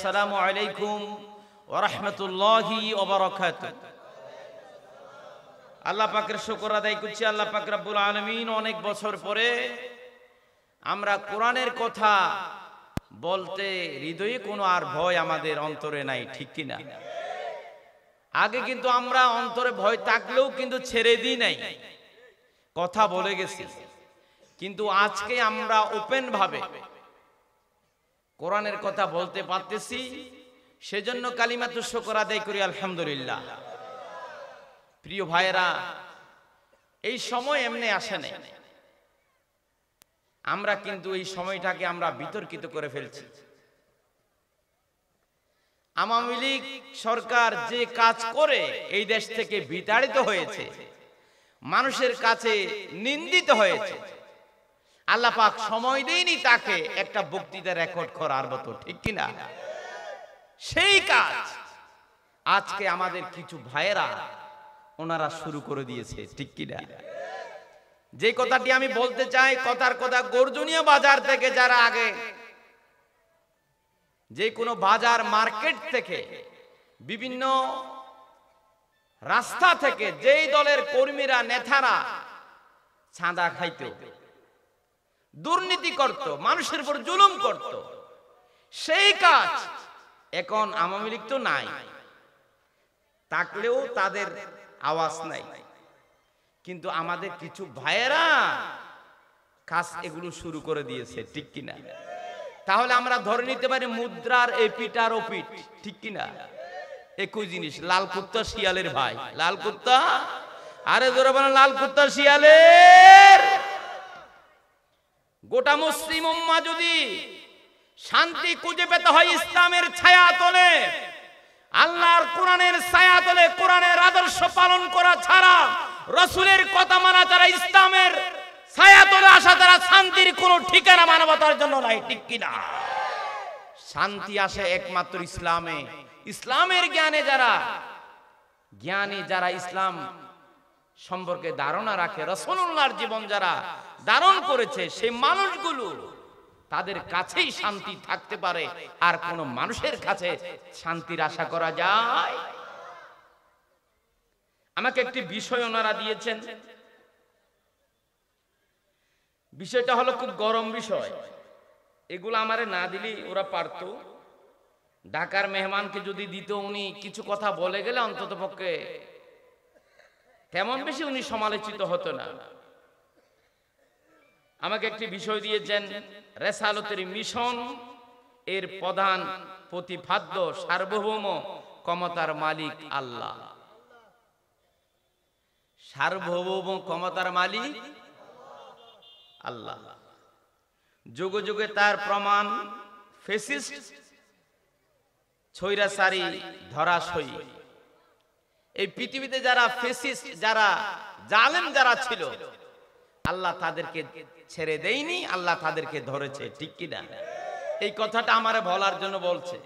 আসসালামু আলাইকুম ওয়া রাহমাতুল্লাহি ওয়া বারাকাতুহু। আল্লাহ পাকের শুকর আদায় করছি। আল্লাহ পাক রব্বুল আলামিন অনেক বছর পরে আমরা কোরআনের কথা বলতে হৃদয়ে কোনো আর ভয় আমাদের অন্তরে নাই, ঠিক কি না? আগে কিন্তু আমরা অন্তরে ভয় থাকলেও কিন্তু ছেড়ে দিই নাই, কথা বলে গেছি। কিন্তু আজকে আমরা ওপেন ভাবে কোরআনের কথা বলতে পারতেছি, সেজন্য কালিমাতু শুকর আদায় করি আলহামদুলিল্লাহ। প্রিয় ভাইরা, এই সময় এমনি আসে নাই, আমরা কিন্তু এই সময়টাকে আমরা বিতর্কিত করে ফেলছি। আওয়ামী লীগ সরকার যে কাজ করে এই দেশ থেকে বিতাড়িত হয়েছে, মানুষের কাছে নিন্দিত হয়েছে। আল্লাহ পাক সময় দেয়নি তাকে একটা বক্তৃতা রেকর্ড করার মতো, ঠিক কিনা? সেই কাজ আজকে আমাদের কিছু ভাইয়েরা ওনারা শুরু করে দিয়েছে, ঠিক কিনা? যে কথাটি আমি বলতে চাই, কথার কথা, গর্জনীয় বাজার থেকে যারা আগে যে কোনো বাজার মার্কেট থেকে বিভিন্ন রাস্তা থেকে যেই দলের কর্মীরা নেতারা চাঁদা খাইত, দুর্নীতি করত, মানুষের উপর জুলুম করত, সেই কাজ এখন আওয়ামী লীগ তো নাই, থাকলেও তাদের আওয়াজ নাই। কিন্তু আমাদের কিছু ভাইয়েরা কাজ এগুলো শুরু করে দিয়েছে, ঠিক কিনা? তাহলে আমরা ধরে নিতে পারি মুদ্রার এপিট আর ওপিট, ঠিক কিনা? একই জিনিস। লাল কুত্তা শিয়ালের ভাই, লাল কুত্তা, আরে ধরে বলেন লাল কুত্তা শিয়ালের। গোটা মুসলিম উম্মাহ যদি শান্তি খুঁজে পেতে হয় ইসলামের ছায়াতলে, আল্লাহর কোরআনের ছায়াতলে, কোরআনের আদর্শ পালন করা ছাড়া, রাসূলের কথা মানা ছাড়া, ইসলামের ছায়াতলে আসা ছাড়া শান্তির কোনো ঠিকানা মানবতার জন্য নাই, ঠিক কিনা? শান্তি আসে একমাত্র ইসলামে। ইসলামের জ্ঞানে যারা জ্ঞানী, যারা ইসলাম সম্পর্কে ধারণা রাখে, রাসূলুল্লাহর জীবন যারা ধারণ করেছে, সেই মানুষগুলো তাদের কাছেই শান্তি থাকতে পারে। আর কোন মানুষের কাছে শান্তির আশা করা যায়? আমাকে একটি বিষয় ওনারা দিয়েছেন, বিষয়টা হলো খুব গরম বিষয়। এগুলো আমারে না দিলে ওরা পারত। ঢাকার মেহমানকে যদি দিত, উনি কিছু কথা বলে গেলে অন্তত পক্ষে তেমন বেশি উনি সমালোচিত হতো না। আমাকে একটি বিষয় দিয়েছেন, রেসালতের মিশন এর প্রধান প্রতিপাদ্য সার্বভৌম ক্ষমতার মালিক আল্লাহ। সার্বভৌম ক্ষমতার মালিক আল্লাহ। যুগে যুগে তার প্রমাণ ফেসিস্ট, ছৈরাচারী, ধরাশয়ী। এই পৃথিবীতে যারা ফেসিস্ট, যারা জালেম যারা ছিল, আল্লাহ তাদেরকে ছেড়ে দেয়নি, আল্লাহ তাদেরকে ধরেছে, ঠিক কিনা? এই কথাটা আমারে বলার জন্য বলছে।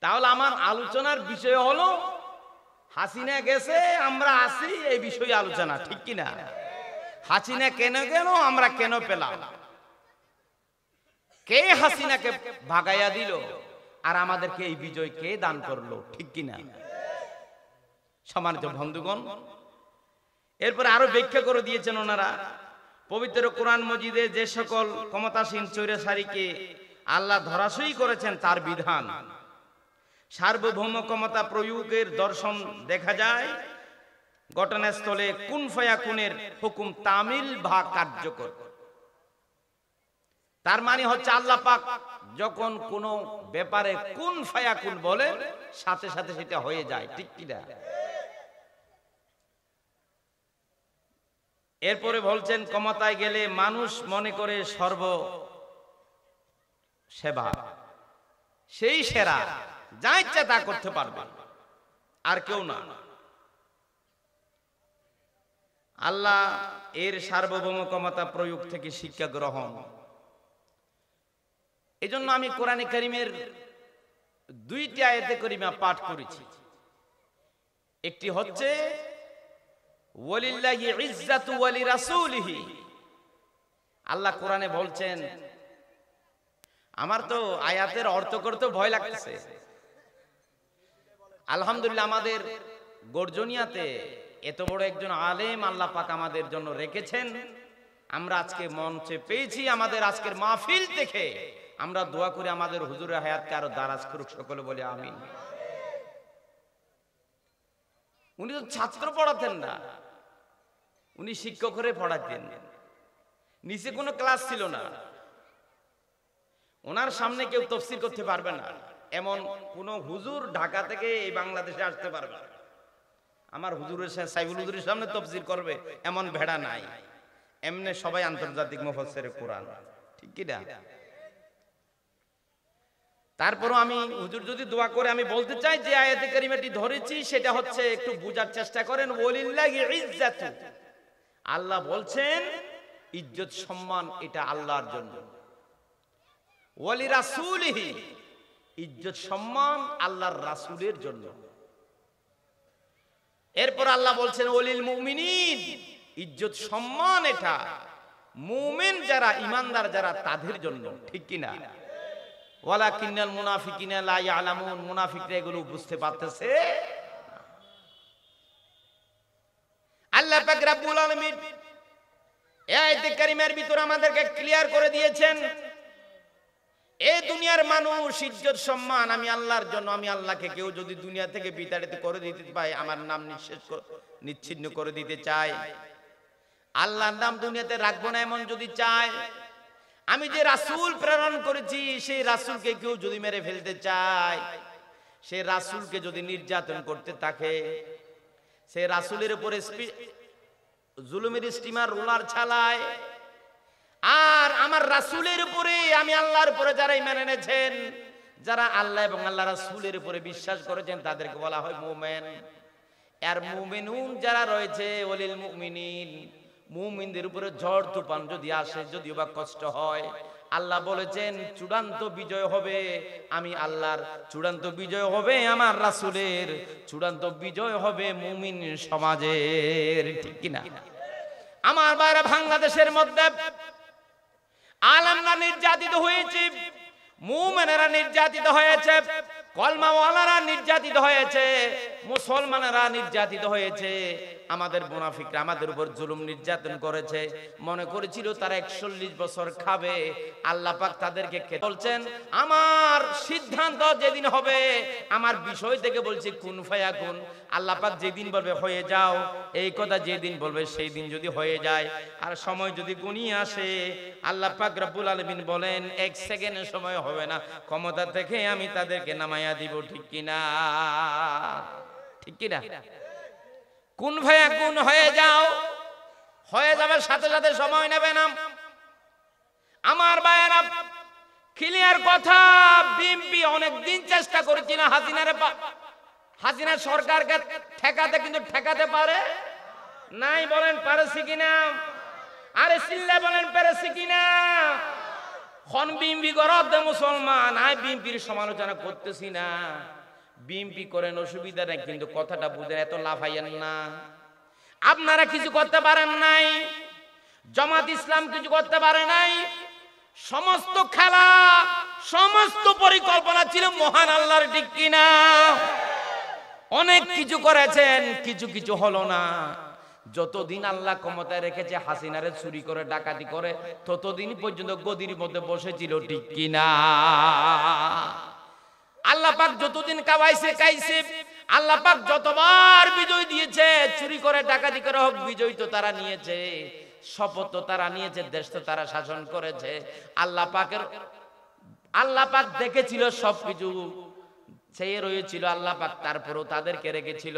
তাহলে আমার আলোচনার বিষয় হলো হাসিনা গেছে, আমরা আসি, এই বিষয়ে আলোচনা, ঠিক কিনা? হাসিনা কেন গেল, আমরা কেন পেলাম, কে হাসিনাকে ভাগাইয়া দিল, আর আমাদেরকে এই বিজয় কে দান করলো, ঠিক কিনা? সম্মানিত বন্ধুগণ, এরপরে আরো ব্যাখ্যা করে দিয়েছেন ওনারা। পবিত্র কোরআন মজিদে যে সকল ক্ষমতাসীন স্বৈরাচারীকে আল্লাহ ধরাশয়ী করেছেন, তার বিধান সার্বভৌম ক্ষমতা প্রয়োগের দর্শন দেখা যায় ঘটনাস্থলে কুন ফায়াকুনের হুকুম তামিল বা কার্যকর। তার মানে হচ্ছে আল্লাহ পাক যখন কোন ব্যাপারে কুন ফায়াকুন বলে, সাথে সাথে সেটা হয়ে যায়, ঠিক কিনা? এরপরে বলছেন, ক্ষমতায় গেলে মানুষ মনে করে সর্ব সেবা, সেই সেরা, যা ইচ্ছা তা করতে পারবে, আর কেউ না। আল্লাহ এর সার্বভৌম ক্ষমতা প্রয়োগ থেকে শিক্ষা গ্রহণ। এজন্য আমি কোরআনে কারীমের দুইটি আয়াতে কারীমা পাঠ করেছি। একটি হচ্ছে ওয়ালিল্লাহি ইজ্জাতু ওয়া লিরাসূলিহি। আল্লাহ কোরআনে বলছেন, আমার তো আয়াতের অর্থ করতে ভয় লাগছে। আলহামদুলিল্লাহ আমাদের গর্জনিয়াতে এত বড় একজন আলেম আল্লাহ পাক আমাদের জন্য রেখেছেন। আমরা আজকে মঞ্চে পেয়েছি, আমাদের আজকের মাহফিল দেখে আমরা দোয়া করি আমাদের হুজুরের হায়াতকে আরো দারাজ করুক, সকলে বলে আমিন। উনি তো ছাত্র পড়াতেন না, উনি শিক্ষক হয়ে পড়াতেন, নিচে কোনো ক্লাস ছিল না। ওনার সামনে কেউ তাফসীর করতে পারবে না, এমন কোন হুজুর ঢাকা থেকে এই বাংলাদেশে আসতে পারবে না। আমার হুজুরের সাইফুল হুজুরের সামনে তাফসীর করবে এমন ভেড়া নাই। এমনি সবাই আন্তর্জাতিক মুফাসসিরে কোরআন, ঠিক কি না? তারপরও আমি হুজুর যদি দোয়া করে আমি বলতে চাই যে আয়াতে কারিমাটি ধরেছি সেটা হচ্ছে একটু বুঝার চেষ্টা করেন। ওয়ালিল্লাহি ইজ্জাতু, আল্লাহ বলছেন ইজ্জত সম্মান এটা আল্লাহর জন্য। ওয়ালি রাসূলিহি, ইজ্জত সম্মান আল্লাহর রাসূলের জন্য। এরপর আল্লাহ বলছেন ওয়ালিল মুমিনিন, ইজ্জত সম্মান এটা মুমিন যারা ঈমানদার যারা তাদের জন্য, ঠিক কি না? ওয়ালাকিন্নাল মুনাফিকিনা লা ইয়ালামুন, মুনাফিকরা এগুলো বুঝতে পারতেছে। আল্লাহ পাক রব্বুল আলামিন এই আয়াতে কারিমার ভিতর আমাদেরকে ক্লিয়ার করে দিয়েছেন এই দুনিয়ার মানুষ ইজ্জত সম্মান আমি আল্লাহর জন্য। আমি আল্লাহকে কেউ যদি দুনিয়া থেকে বিতাড়িত করে দিতে পারে, আমার নাম নিচ্ছিন্ন করে দিতে চায়, আল্লাহর নাম দুনিয়াতে রাখবো না এমন যদি চায়, আমি যে রাসূল প্রেরণ করেছি সেই রাসূলকে কেউ যদি মেরে ফেলতে চায়, সেই রাসূলকে যদি নির্যাতন করতে থাকে, সেই রাসূলের উপরে জুলুমের স্টিমার রোলার চালায়, আর আমার রাসূলের উপরে আমি আল্লাহর উপরে যারা ঈমান এনেছেন, যারা আল্লাহ এবং আল্লাহ রাসূলের উপরে বিশ্বাস করেছেন তাদেরকে বলা হয় মুমিন। আর মুমিনুন যারা রয়েছে ওয়ালিল মুমিনিন, মুমিনদের উপরে ঝড় তুফান যদি আসে, যদিও বা কষ্ট হয়, আল্লাহ বলেছেন চূড়ান্ত বিজয় হবে আমি আল্লাহর, চূড়ান্ত বিজয় হবে আমার রাসূলের, চূড়ান্ত বিজয় হবে মুমিন সমাজের, ঠিক কি না? আমার বাইরে বাংলাদেশের মধ্যে আলেমরা নির্যাতিত হয়েছে, মুমিনেরা নির্যাতিত হয়েছে, কলমাওয়ালারা নির্যাতিত হয়েছে, মুসলমানেরা নির্যাতিত হয়েছে। আমাদের মুনাফিকরা আমাদের উপর জুলুম নির্যাতন করেছে, মনে করেছিল তারা 41 বছর খাবে। আল্লাহ পাক তাদেরকে বলছেন আমার সিদ্ধান্ত যেদিন হবে, আমার বিষয় থেকে বলছি কুন ফায়াকুন, আল্লাহ পাক যেদিন বলবে হয়ে যাও, এই কথা যেদিন বলবে সেই দিন যদি হয়ে যায়, আর সময় যদি গুনিয়ে আসে, আল্লাহ পাক রব্বুল আলামিন বলেন 1 সেকেন্ডের সময় হবে না, ক্ষমতা থেকে আমি তাদেরকে নামাইয়া দিব, ঠিক কিনা? ঠিক কিনা? কোন ভাইয়া কোন হয়ে যাও, হয়ে যাবে, সাথে সাথে সময় নেবে না। আমার ভাইয়েরা ক্লিয়ার কথা, বিএনপি অনেক দিন চেষ্টা করেছি না হাসিনা সরকারকে ঠেকাতে, কিন্তু ঠেকাতে পারে নাই। বলেন পারেছি কিনা? আরে চিল্লা বলেন পেরেছি কিনা? খন বিএনপি গরদ মুসলমান, আই বিএনপির সমালোচনা করতেছি না, বিএনপি করেন অসুবিধা নাই, কিন্তু কথাটা বুঝেন, এত লাফাইয়েন না। আপনারা কিছু করতে পারেন নাই, জামাত ইসলাম কিছু করতে পারে নাই। সমস্ত খেলা সমস্ত পরিকল্পনা ছিল মহান আল্লাহর, ঠিক কিনা? অনেক কিছু করেছেন, কিছু কিছু হলো না। যতদিন আল্লাহ ক্ষমতায় রেখেছে হাসিনারে চুরি করে ডাকাতি করে, ততদিন পর্যন্ত গদির মধ্যে বসেছিল, ঠিক কিনা? আল্লাহ পাক যতদিন কাবাইছে কাইছে, আল্লাহ পাক যতবার বিজয় দিয়েছে, চুরি করে ডাকাতি করে হোক, বিজয় তো তারা নিয়েছে, শপথ তো তারা নিয়েছে, দেশ তো তারা শাসন করেছে। আল্লাহ পাক দেখেছিল সবকিছু, চেয়ে রয়েছিল আল্লাহ পাক, তারপরেও তাদেরকে রেখেছিল।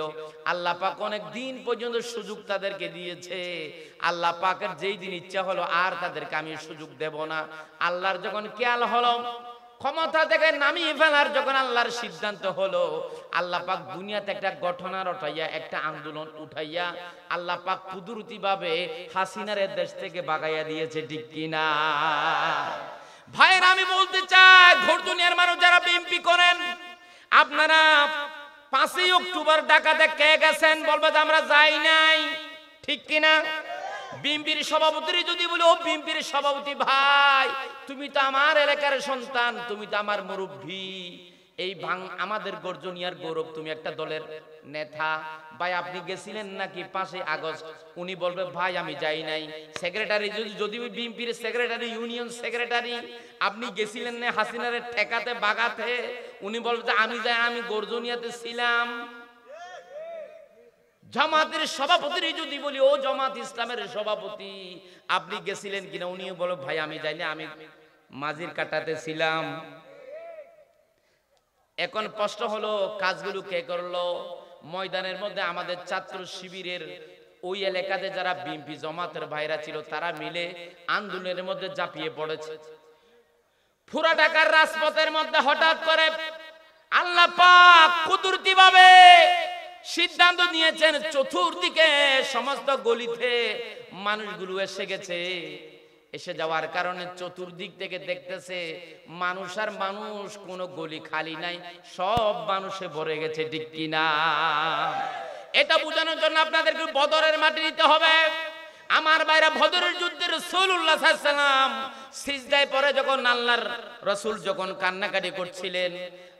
আল্লাহ পাক অনেক দিন পর্যন্ত সুযোগ তাদেরকে দিয়েছে। আল্লাহ পাকের যেই দিন ইচ্ছা হলো আর তাদেরকে আমি সুযোগ দেব না, আল্লাহর যখন খেয়াল হলো ক্ষমতা থেকে নামিয়ে ফেলার যখন আল্লাহর সিদ্ধান্ত হলো, আল্লাহ পাক দুনিয়াতে একটা ঘটনা রটাইয়া, একটা আন্দোলন উঠাইয়া আল্লাহ পাক কুদরতি ভাবে হাসিনার দেশ থেকে বাগাইয়া দিয়েছে, ঠিক কিনা? ভাইরা আমি বলতে চাই, ঘোর দুনিয়ার মানুষ যারা বিএনপি করেন, আপনারা 5ই অক্টোবর ঢাকাতে কে গেছেন? বলবে যে আমরা যাই নাই, ঠিক কিনা? বিএনপির সভাপতি যদি বলি, ও বিএনপির সভাপতি ভাই, তুমি তো আমার এলাকার সন্তান, তুমি তো আমার মুরব্বী, এই আমাদের গর্জনিয়ার গৌরব, তুমি একটা দলের নেতা, ভাই আপনি গেছিলেন নাকি 5 আগস্ট? উনি বলবে ভাই আমি যাই নাই। সেক্রেটারি যদি বিএনপির সেক্রেটারি, ইউনিয়ন সেক্রেটারি, আপনি গেছিলেন না হাসিনার ঠেকাতে বাগাতে? উনি বলবে আমি যাই, আমি গর্জনিয়াতে ছিলাম। জামাতের সভাপতি যদি বলি, ও জামাত ইসলামের সভাপতি আপনি গেছিলেন কিনা? উনি বলে ভাই আমি যাইনি, আমি মাঝির কাটাতে ছিলাম। এখন প্রশ্ন হলো কাজগুলো কে করলো? ময়দানের মধ্যে আমাদের ছাত্র শিবিরের ওই এলাকাতে যারা বিএনপি জামাতের ভাইরা ছিল তারা মিলে আন্দোলনের মধ্যে ঝাঁপিয়ে পড়েছে। পুরা ঢাকার রাজপথের মধ্যে হঠাৎ করে আল্লাহ পাক কুদরতি ভাবে সিদ্ধান্ত নিয়েছেন, চতুর্দিকে সমস্ত গলিতে মানুষগুলো এসে গেছে। এসে যাওয়ার কারণে চতুর্দিক থেকে দেখতেছে মানুষ আর মানুষ, কোনো গলি খালি নাই, সব মানুষে ভরে গেছে, ঠিক কিনা? এটা বোঝানোর জন্য আপনাদেরকে বদরের মাটি নিতে হবে। আমার ভাইরা, বদরের যুদ্ধে রাসূলুল্লাহ সাল্লাল্লাহু আলাইহি ওয়াসাল্লাম সিজদায় পড়ে যখন আল্লাহর রাসূল যখন কান্নাকাটি করছিলেন,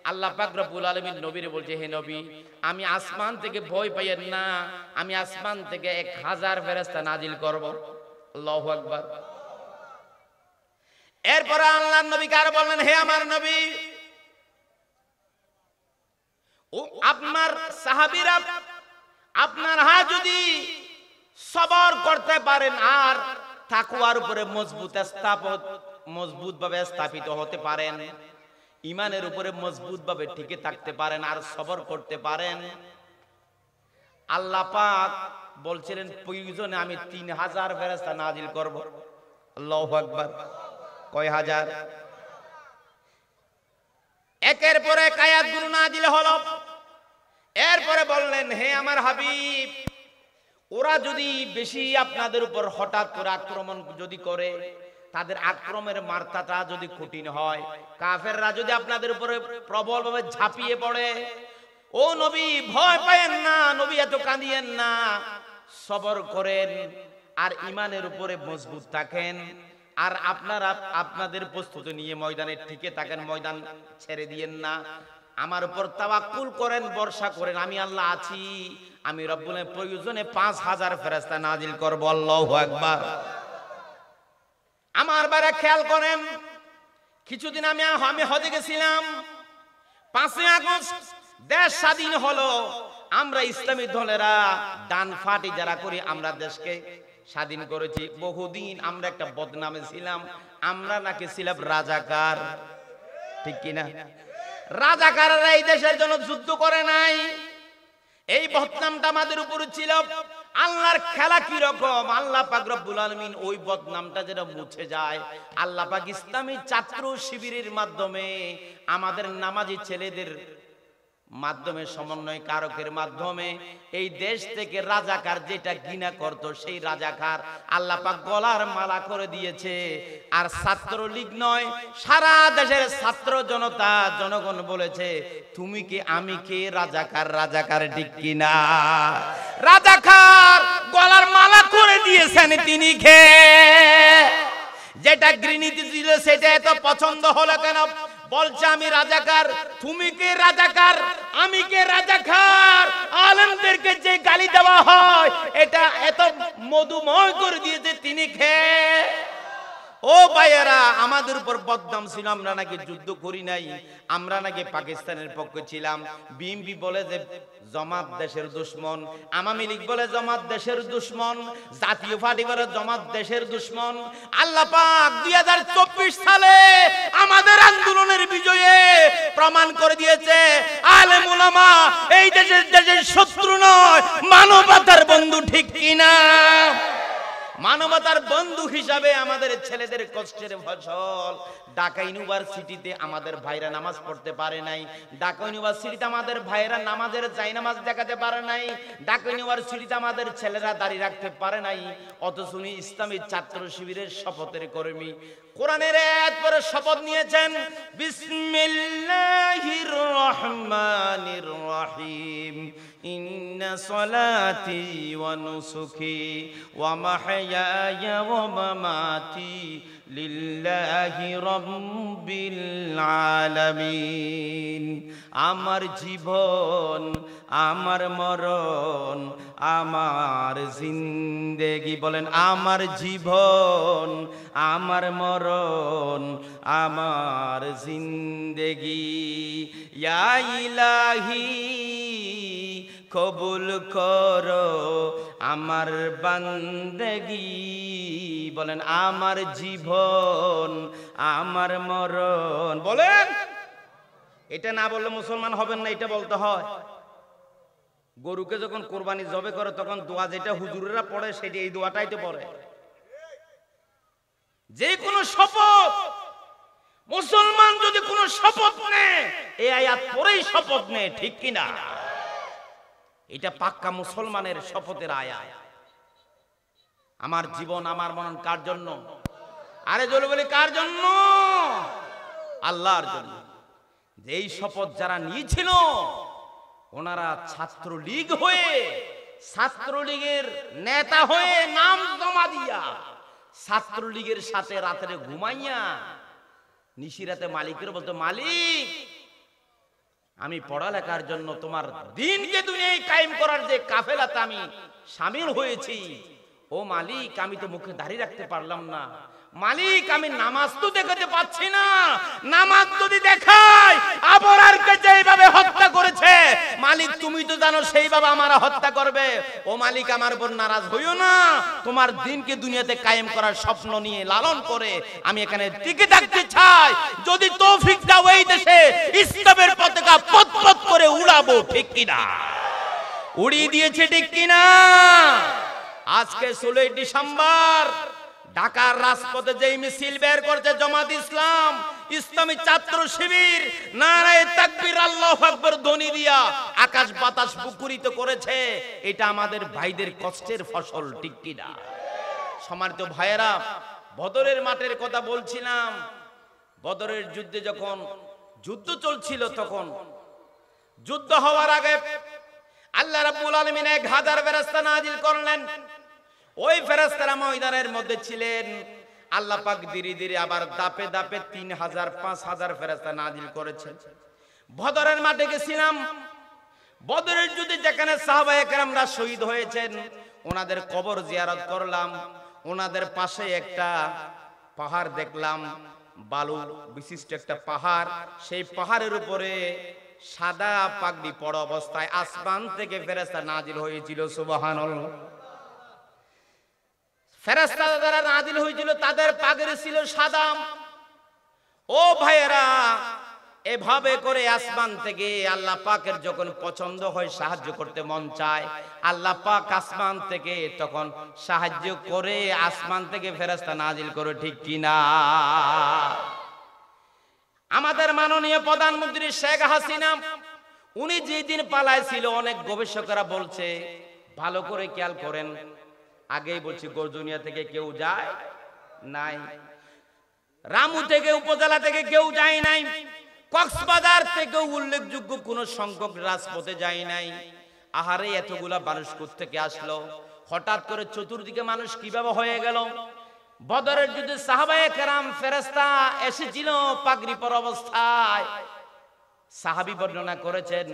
আল্লাহ পাক রব্বুল আলামিন নবীরে বলছে, হে নবী, আমি আসমান থেকে ভয় পাইয়েন না, আমি আসমান থেকে 1000 ফেরেশতা নাজিল করব। আল্লাহু আকবার। এরপর আল্লাহর নবীকে আর বললেন, হে আমার নবী, ও আপনার সাহাবীরা আপনারা যদি সবর করতে পারেন আর তাকওয়ার উপরে মজবুত ভাবে স্থাপিত হতে পারেন, ঈমানের উপরে মজবুত ভাবে টিকে থাকতে পারেন আর সবর করতে পারেন, আল্লাহ পাক বলছিলেন প্রয়োজনে আমি 3000 ফেরেশতা নাজিল করব। আল্লাহু আকবার। কয় হাজার? একের পর এক আয়াতগুলো নাজিল হলো। এরপরে বললেন, হে আমার হাবিব, ওরা যদি বেশি আপনাদের উপর হঠাৎ করে আক্রমণ যদি করে, তাদের আক্রমণের মাত্রাটা যদি কঠিন হয়, কাফেররা যদি আপনাদের উপরে প্রবলভাবে ঝাঁপিয়ে পড়ে, ও নবী ভয় পায়েন না, নবী এত কাঁদিয়েন না, সবর করেন আর ঈমানের উপরে মজবুত থাকেন। আর আপনারা আপনাদের প্রস্তুতি নিয়ে ময়দানে টিকে থাকেন, ময়দান ছেড়ে দিয়েন না, আমার উপর তাওয়াক্কুল করেন, ভরসা করেন, আমি আল্লাহ আছি, আমি রব্বুল আলামিন প্রয়োজনে 5000 ফেরেশতা নাজিল করব। আল্লাহু আকবার। আমার বারে খেয়াল করেন, কিছুদিন আমি হজে গেছিলাম। 5 আগস্ট দেশ স্বাধীন হলো, আমরা ইসলামী দলেরা ডান ফাটি যারা করি, আমরা দেশকে স্বাধীন করেছি। বহুদিন আমরা একটা বদনামে ছিলাম, আমরা নাকি ছিলাম রাজাকার, ঠিক কিনা? রাজাকাররা এই দেশের জন্য যুদ্ধ করে নাই, এই বদনামটা আমাদের উপর ছিল। আল্লাহর খেলা কি রকম, আল্লাহ পাক রব্বুল আলামিন ওই বদনামটা যেন মুছে যায়, আল্লাহ পাক ইসলামী ছাত্র শিবিরের মাধ্যমে, আমাদের নামাজি ছেলেদের মাধ্যমে, সমন্বয় কারকের মাধ্যমে এই দেশ থেকে রাজাকার যেটা ঘৃণা করত, সেই রাজাকার আল্লাহ পাক গলার মালা করে দিয়েছে। আর ছাত্রলীগ নয়, সারা দেশের ছাত্র জনতা জনগণ বলেছে তুমি কি আমি কে, রাজাকার, রাজাকার, ঠিক কিনা? রাজাকার গলার মালা করে দিয়েছেন তিনি কে? যেটা ঘৃণিত ছিল সেটা এত পছন্দ হলো কেন? বলছে আমি রাজাকার, তুমি কে রাজাকার, আমি কে রাজাকার। আলেমদেরকে যে গালি দেওয়া হয় এটা এত মধুময় করে দিয়েছে তিনি খেয়ে। ও ভাইয়েরা, আমাদের উপর বদনাম ছিল, আমরা নাকি যুদ্ধ করি নাই, আমরা নাকি পাকিস্তানের পক্ষে ছিলাম। বিএনপি বলে যে জামাত দেশের দুশমন, আওয়ামী লীগ বলে জামাত দেশের দুশমন, জাতীয় পার্টি বলে জামাত দেশের দুশমন। আল্লাহ পাক 2024 সালে আমাদের আন্দোলনের বিজয়ে প্রমাণ করে দিয়েছে আলেম উলামা এই দেশের শত্রু নয়, মানবতার বন্ধু, ঠিক কিনা? মানবতার বন্ধু হিসাবে আমাদের ছেলেদের কষ্টের ফসল। ঢাকা ইউনিভার্সিটিতে আমাদের ভাইরা নামাজ পড়তে পারে নাই, ঢাকা ইউনিভার্সিটিতে আমাদের ভাইরা নামাজের জায়নামাজ দেখাতে পারে নাই, ঢাকা ইউনিভার্সিটিতে আমাদের ছেলেরা দাঁড়িয়ে রাখতে পারে নাই। অথচ উনি ইসলামী ছাত্র শিবিরের শপথের কর্মী, কোরআনের আয়াত পড়ে শপথ নিয়েছেন, বিসমিল্লাহির রহমানির الرحيم إن صلاتي ونسكي ومحياي ومماتي لله رب العالمين আমার জীবন আমার মরণ আমার জিন্দেগি বলেন আমার জীবন আমার মরণ আমার জিন্দেগি ইয়া ইলাহি কবুল করো আমার বান্দেগি বলেন আমার জীবন আমার মরণ বলেন এটা না বললে মুসলমান হবেন না এটা বলতে হয় গরুকে যখন কুরবানি জবে করে তখন দোয়া যেটা হুজুরেরা পড়ে সেটা এই দোয়াটাই তো পড়ে যে কোনো শপথ মুসলমান যদি কোনো শপথ নেয় এই আয়াত পড়েই শপথ নেয় ঠিক কি না এটা পাক্কা মুসলমানের শপথের আয়াত আমার জীবন আমার মরণ কার জন্য আরে জোরে বলি কার জন্য আল্লাহর জন্য যেই শপথ যারা নিয়েছিল ওনারা ছাত্রলীগ হয়ে ছাত্রলীগের নেতা হয়ে নাম জমা দিয়া ছাত্রলীগের সাথে রাতে ঘুমাইয়া নিশিরাতে মালিকের বলতো মালিক আমি পড়ালেখার জন্য তোমার দিনকে দুনিয়ায় কায়েম করার যে কাফেলাতে আমি শামিল হয়েছি ও মালিক আমি তো মুখে দাঁড়িয়ে রাখতে পারলাম না মালিক আমি নামাজ তো দেখাতে পাচ্ছি না নামাজ যদি দেখাই আবরারকে যেভাবে হত্যা করেছে মালিক তুমি তো জানো সেইভাবে আমারা হত্যা করবে ও মালিক আমার উপর নারাজ হইও না তোমার দিনকে দুনিয়াতে কায়েম করার স্বপ্ন নিয়ে লালন করে আমি এখানে টিকে থাকতে চাই যদি তৌফিক দাও এই দেশে ইসলামের পতাকা পতপত করে উড়াবো ঠিক কিনা উড়িয়ে দিয়েছে ঠিক কিনা আজকে 16 ডিসেম্বর ঢাকার রাজপথে যেই মিছিল বের করছে জামাত ইসলাম ইসলামী ছাত্র শিবির নারায়ে তাকবীর আল্লাহু আকবার ধ্বনি দিয়া আকাশ বাতাস মুখরিত করেছে এটা আমাদের ভাইদের কষ্টের ফসল ঠিক কি না সম্মানিত ভাইয়েরা বদরের মাঠের কথা বলছিলাম বদরের যুদ্ধে যখন যুদ্ধ চলছিল তখন যুদ্ধ হওয়ার আগে আল্লাহ রাব্বুল আলামিন 1000 ফেরেশতা নাজিল করলেন ওই ফেরেশতারা ময়দানের মধ্যে ছিলেন আল্লাহ পাক ধীরে ধীরে আবার দাপে দাপে 3000 5000 ফেরেশতা নাজিল করেছেন বদরের মাঠে গেছিলাম বদরের যুদ্ধে যেখানে সাহাবায়ে কেরামরা শহীদ হয়েছেন ওনাদের কবর জিয়ারত করলাম ওনাদের পাশে একটা পাহাড় দেখলাম বালু বিশিষ্ট একটা পাহাড় সেই পাহাড়ের উপরে সাদা পাগড়ি পরা অবস্থায় আসমান থেকে ফেরেশতা নাজিল হয়েছিল সুবহানাল্লাহ ফেরেশতা যারা নাজিল হয়েছিল তাদের পাগড়ি ছিল সাদা ও ভাইয়েরা এভাবে করে আসমান থেকে আল্লাহ পাকের যখন পছন্দ হয় সাহায্য করতে মন চায় আল্লাহ পাক আসমান থেকে তখন সাহায্য করে আসমান থেকে ফেরেশতা নাজিল করে ঠিক কিনা আমাদের মাননীয় প্রধানমন্ত্রী শেখ হাসিনা উনি যেদিন পালাইছিল অনেক গবেষকরা বলছে ভালো করে খেয়াল করেন আগেই বলছি গর্জনিয়া থেকে কেউ যায় নাই রামু থেকে উপজেলা থেকে কেউ যায় নাই কক্সবাজার থেকে উল্লেখযোগ্য কোন সংখ্যক রাজপথে যায় নাই আহারে এতগুলা মানুষ কোত্থেকে আসলো হঠাৎ করে চতুর্দিকে মানুষ কিভাবে হয়ে গেল বদরের যুদ্ধে সাহাবায়ে কেরাম ফেরেশতা এসেছিল পাগড়ি পরা অবস্থায় সাহাবী বর্ণনা করেছেন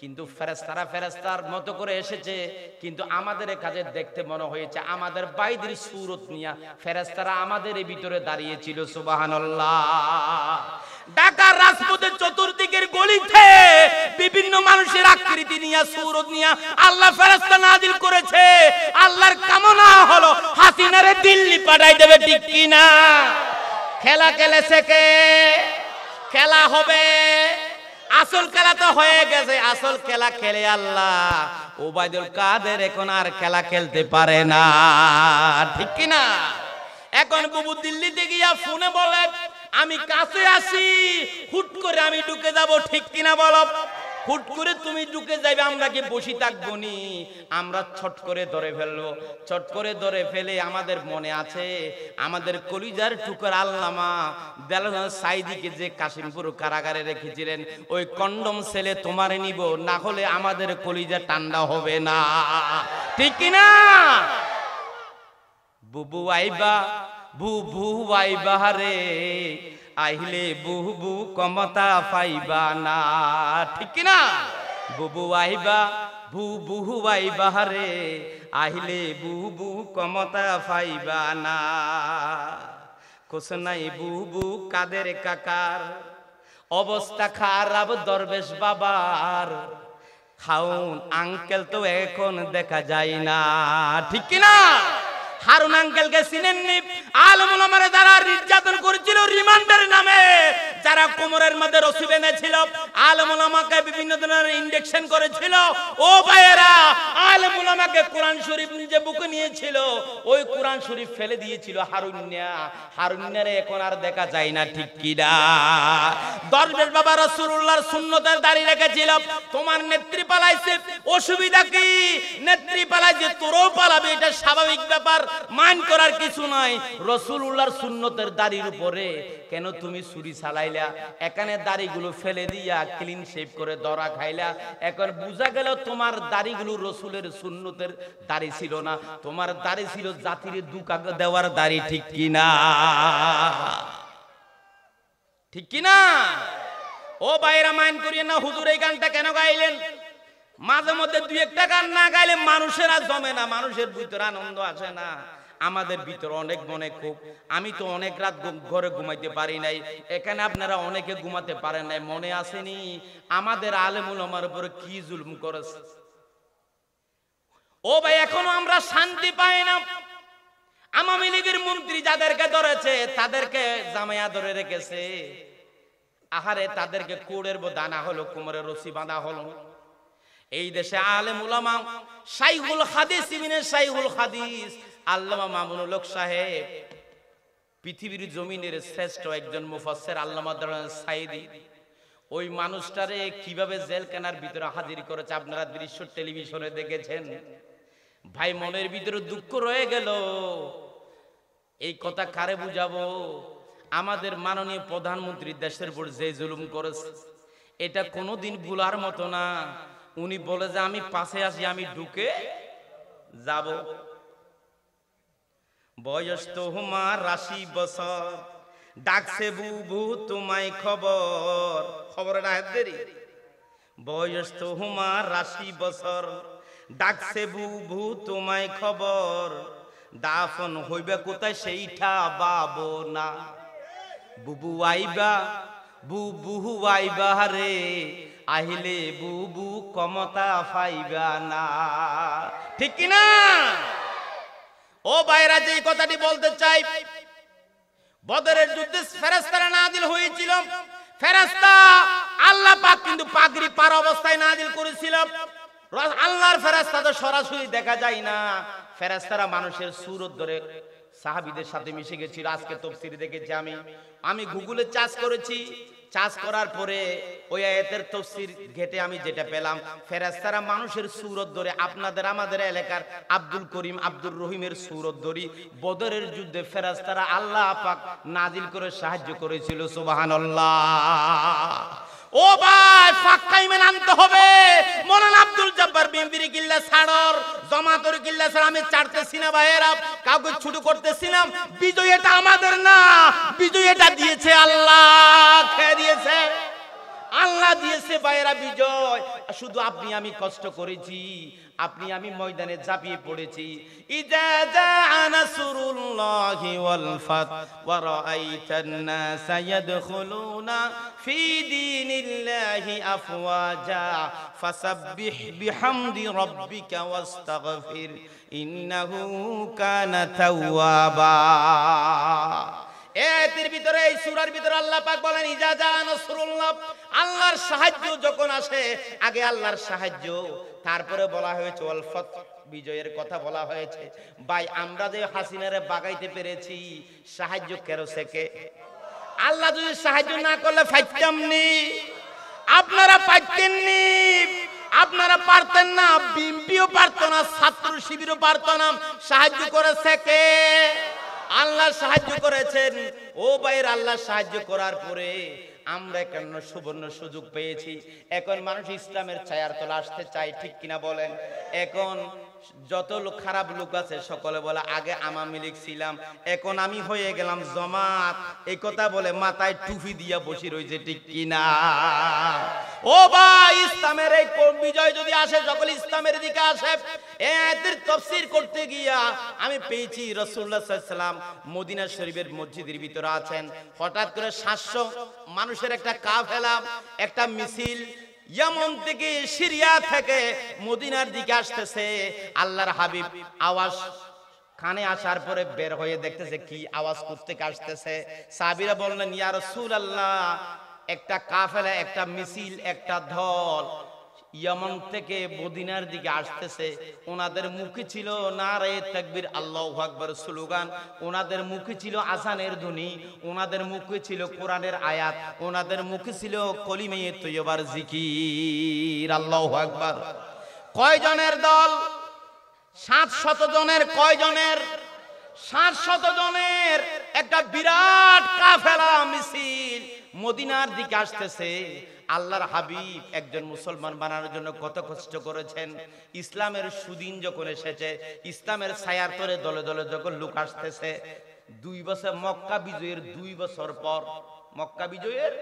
কিন্তু ফেরেশতারা ফেরেশতার মতো করে এসেছে কিন্তু আমাদের কাছে দেখতে মনে হয়েছে আমাদের বাইদের সুরত নিয়া ফেরেশতারা আমাদের ভিতরে দাঁড়িয়ে ছিল সুবহানাল্লাহ ঢাকার রাজপথের চতুর্দিকের গলিতে বিভিন্ন মানুষের আকৃতি নিয়া সুরত নিয়া আল্লাহ ফেরেশতা নাজিল করেছে আল্লাহর কামনা হলো হাসিনারে দিল্লি পাঠাই দেবে ঠিক কি না খেলা খেলেছে কে খেলা হবে আসল খেলা তো হয়ে গেছে আসল খেলা খেলে আল্লাহ ওবায়দুল কাদের এখন আর খেলা খেলতে পারে না ঠিক কি না এখন বুবু দিল্লিতে গিয়া ফোনে বলে আমি কাছে আসি হুট করে আমি ঢুকে যাব ঠিক কিনা বলো হুট করে তুমি ঢুকে যাইবে, আমরা কি বসে থাকবো নি? আমরা ছট করে ধরে ফেলবো। ছট করে ধরে ফেলে আমাদের মনে আছে আমাদের কলিজার টুকর আল্লামা দেলোয়ার সাইদিকে যে কাশিমপুর কারাগারে রেখেছিলেন, ওই কন্ডম ছেলে তোমারে নিব, না হলে আমাদের কলিজা ঠান্ডা হবে না, ঠিক কি না? বুবু আইবা বুবু আইবা রে, আইলে বুবু কমতা পাইবা না, ঠিক কি না? বুবু আইবা বুবু আইবা রে, আইলে বুবু কমতা পাইবা না। কোসনাই বুবু কাদের কাকার, অবস্থা খারাপ দরবেশ বাবার, খাউন আঙ্কেল তো এখন দেখা যায় না, ঠিক কি না? হারুন আঙ্কেলকে চিনেননি? আলেম ওলামারা যারা নির্যাতন করেছিল রিমান্ডের নামে, যারা কোমরের মধ্যে রশি বেঁধেছিল, আলেম ওলামাকে বিভিন্ন ধরনের ইনজেকশন করেছিল, ও ভাইয়েরা আলেম ওলামাকে কোরআন শরীফ নিজে বুকে নিয়েছিল, ওই কোরআন শরীফ ফেলে দিয়েছিল হারুন্যারে এখন আর দেখা যায় না, ঠিক কি না? দরবেশ বাবা রাসূলুল্লাহর সুন্নতের দাড়ি রেখেছিল, তোমার নেত্রী পালাইছে, অসুবিধা কি? নেত্রী পালাইছে, তোরও পালাবে, এটা স্বাভাবিক ব্যাপার, মান করার কিছু নাই। রাসূলুল্লাহর সুন্নতের দাড়ির উপরে কেন তুমি ছুরি চালাইলা? এখানে দাড়িগুলো ফেলে দিয়া ক্লিন শেভ করে দরা খাইলা। এখন বুঝা গেল তোমার দাড়িগুলো রাসূলের সুন্নতের দাড়ি ছিল না, তোমার দাড়ি ছিল জাতির দুকা দেওয়ার দাড়ি, ঠিক কি না? ঠিক কি না? ও ভাইরা মাইন্ড করিয়ে না, হুজুর এই গানটা কেন গাইলেন? মাঝে মধ্যে দুই একটা গান না গাইলে মানুষের আর জমে না, মানুষের ভিতরে আনন্দ আসে না। আমাদের ভিতরে অনেক মনে খুব, আমি তো অনেক রাত ঘরে ঘুমাইতে পারি নাই, এখানে আপনারা অনেকে ঘুমাতে পারেন নাই, মনে আসেনি আমাদের আলেম ওলামার উপরে কি জুলুম করেছে? ও ভাই এখনো আমরা শান্তি পাই না। আওয়ামী লীগের মন্ত্রী যাদেরকে ধরেছে তাদেরকে জামায়া ধরে রেখেছে, আহারে তাদেরকে কোড়ের দানা হলো, কোমরের রশি বাঁধা হলো। এই দেশে আলেম ওলামা, শাইখুল হাদিস ইবনে শাইখুল হাদিস আল্লামা মামুনুল হক সাহেব, পৃথিবীর জমিনের শ্রেষ্ঠ একজন মুফাসসির আল্লামা দারুস সাইদি, ওই মানুষটারে কিভাবে জেলখানার ভিতরে হাজির করেছে আপনারা দৃশ্য টেলিভিশনে দেখেছেন। ভাই মনের ভিতরে দুঃখ রয়ে গেল, এই কথা কারে বুঝাবো? আমাদের মাননীয় প্রধানমন্ত্রী দেশের উপর যে জুলুম করেছে এটা কোনোদিন ভুলার মতো না। উনি বলে যে আমি পাশে আসি, আমি ঢুকে যাব। বয়স তোমার 80 বছর, ডাকছে বুবু তোমায় খবর, খবরে না দেরি। বয়স তোমার 80 বছর, ডাকছে বুবু তোমায় খবর, দাফন হইবে কোথায় সেইটা বাবো না। বুবু আইবা বুবু আইবা রে, আহিলে বুবু কমতা পাইবা না, ঠিক কি না? ও ভাইরা যে কথাটি বলতে চাই, বদরের যুদ্ধে ফেরেশতারা নাজিল হয়েছিল, ফেরেশতা আল্লাহ পাক কিন্তু পাগড়ি পার অবস্থায় নাজিল করেছিল। আল্লাহর ফেরেশতা তো সরাসরি দেখা যায় না, ফেরেশতারা মানুষের সুরত ধরে সাহাবীদের সাথে মিশে গেছিল। আজকে তাফসীর দেখেছি আমি গুগলে চার্জ করেছি, চার্জ করার পরে ওই আয়াতের তাফসীর ঘেটে আমি যেটা পেলাম, ফেরেশতারা মানুষের সুরত ধরে আপনাদের আমাদের এলাকার আব্দুল করিম আব্দুর রহিমের সুরত ধরি বদরের যুদ্ধে ফেরেশতারা আল্লাহ পাক নাজিল করে সাহায্য করেছিল। সুবহানাল্লাহ। ও ভাই পাক্কা ঈমান আনতে হবে। মাওলানা আব্দুল জব্বার বিএমপির কিল্লা ছাড়র, জামাতের কিল্লা ছাড় আমি ছাড়তেছি না ভাইয়েরা, কাউকে ছোট করতেছি না। বিজয় এটা আমাদের না, বিজয় এটা দিয়েছে আল্লাহ, খেয়ে দিয়েছে আল্লাহ দিয়েছে ভাইয়েরা বিজয়। শুধু আপনি আমি কষ্ট করেছি, আপনি আমি ময়দানে ঝাঁপিয়ে পড়েছি। ইজা জাআ নাসরুল্লাহি ওয়াল ফাত ওয়া রাআইতান নাসা ইয়াদখুলুনা ফি দীনিল্লাহি আফওয়াজা ফাসাব্বিহ বিহামদি রাব্বিকা ওয়াস্তাগফির ইন্নাহু কানা তাওয়াবা। এর ভিতরে এই সূরার ভিতরে আল্লাহ পাক বলেন ইজা জাআ নাসরুল্লাহ, আল্লাহর সাহায্য যখন আসে, আগে আল্লাহর সাহায্য, তারপরে বলা হয়েছে ওয়াল ফাত, বিজয়ের কথা বলা হয়েছে। ভাই আমরা যে হাসিনারে বাগাইতে পেরেছি, সাহায্য কেরোসে কে? আল্লাহ যদি সাহায্য না করলে ফাইতামনি, আপনারা পাইতেননি। আপনারা পারতেন না, বিএনপিও পারতো না, ছাত্র শিবিরও পারতো না। সাহায্য করেছে কে? আল্লাহ সাহায্য করেছেন। ও ভাইয়ের, আল্লাহ সাহায্য করার পরে আমরা কেন সুবর্ণ সুযোগ পেয়েছি। এখন মানুষ ইসলামের ছায়ার তলে আসতে চায়, ঠিক কিনা বলেন? এখন যত লোক খারাপ লোক আছে সকলে বলে আগে আওয়ামী লীগ ছিলাম, এখন আমি হয়ে গেলাম জামাত, এই কথা বলে মাথায় টুপি দিয়া বসে রয়েছে, ঠিক কিনা? ও ভাই, ইসলামের এই বিজয় যদি আসে, সকল ইসলামের দিকে আসে। এদের তাফসীর করতে গিয়া আমি পেয়েছি রাসূলুল্লাহ সাল্লাল্লাহু আলাইহি ওয়াসাল্লাম মদিনা শরীফের মসজিদের ভিতরে আছেন। হঠাৎ করে 700 মানুষের একটা কাফেলা, একটা মিছিল ইয়ামন থেকে, সিরিয়া থেকে মদিনার দিকে আসতেছে। আল্লাহর হাবিব আওয়াজ কানে আসার পরে বের হয়ে দেখতেছে কি আওয়াজ কোত্থেকে আসতেছে। সাহাবীরা বললেন, ইয়া রাসূলুল্লাহ, একটা কাফেলা, একটা মিছিল, একটা দল ইয়ামন থেকে মদিনার দিকে আসতেছে। ওনাদের মুখে ছিল নারে তাকবীর, আল্লাহু আকবার স্লোগান, ওনাদের মুখে ছিল আযানের ধ্বনি, ওনাদের মুখে ছিল কোরআনের আয়াত, ওনাদের মুখে ছিল কলিমে তৈয়বার জিকির, আল্লাহু আকবার। কয়জনের দল? 700 জনের। কয়জনের? 700 জনের একটা বিরাট কাফেলা মিছিল মদিনার দিকে আসতেছে। আল্লাহর হাবিব একজন মুসলমান বানানোর জন্য কত কষ্ট করেছেন। ইসলামের সুদিন যখন এসেছে, ইসলামের ছায়ার তলে দলে দলে যখন লোক আসতেছে, 2 বছর মক্কা বিজয়ের 2 বছর পর, মক্কা বিজয়ের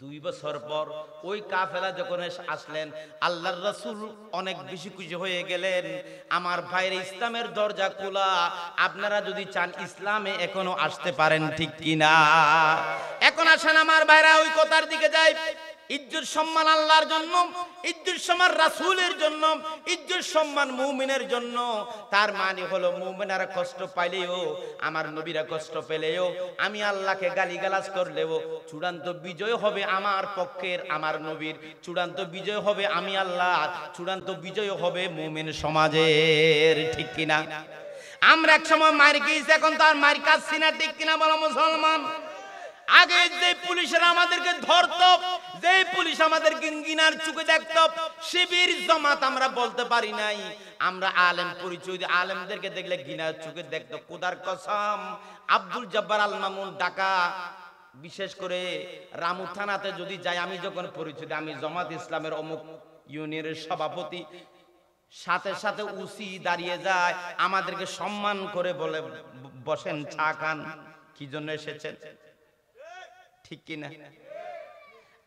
2 বছর পর ওই কাফেলা যখন আসলেন, আল্লাহর রাসূল অনেক বেশি খুশি হয়ে গেলেন। আমার ভাইয়ের, ইসলামের দরজা খোলা, আপনারা যদি চান ইসলামে এখনো আসতে পারেন, ঠিক কিনা? এখন আসেন আমার ভাইরা, ওই কথার দিকে যাই। ইজ্জত সম্মান আল্লাহর জন্য, ইজ্জত সম্মান রাসূলের জন্য, ইজ্জত সম্মান মুমিনের জন্য। তার মানে হলো মুমিনেরা কষ্ট পাইলেও, আমার নবীরা কষ্ট পেলেও, আমি আল্লাহকে গালিগালাজ করলেও চূড়ান্ত বিজয় হবে আমার পক্ষের, আমার নবীর। চূড়ান্ত বিজয় হবে আমি আল্লাহ, চূড়ান্ত বিজয় হবে মুমিন সমাজের, ঠিক কিনা? আমরা এক সময় মার গিয়েছি, এখন তো আর মার কাচ্ছি না, ঠিক কিনা বলো মুসলমান? আগে যে পুলিশেরা আমাদেরকে ধরতো, যে পুলিশ আমাদের গিনার চোখে দেখতো, শিবির জামাত আমরা বলতে পারি নাই। আমরা আলেম পরিচয় দিয়ে আলেমদেরকে দেখলে গিনার চোখে দেখতো। খোদার কসম, আব্দুল জব্বার আল মামুন ঢাকা, বিশেষ করে রামু থানাতে যদি যাই, আমি যখন পরিচয় দিই আমি জামাত ইসলামের অমুক ইউনিয়নের সভাপতি, সাথে সাথে উসি দাঁড়িয়ে যায়, আমাদেরকে সম্মান করে বলে বসেন, চা খান, কি জন্য এসেছেন, ঠিক কিনা?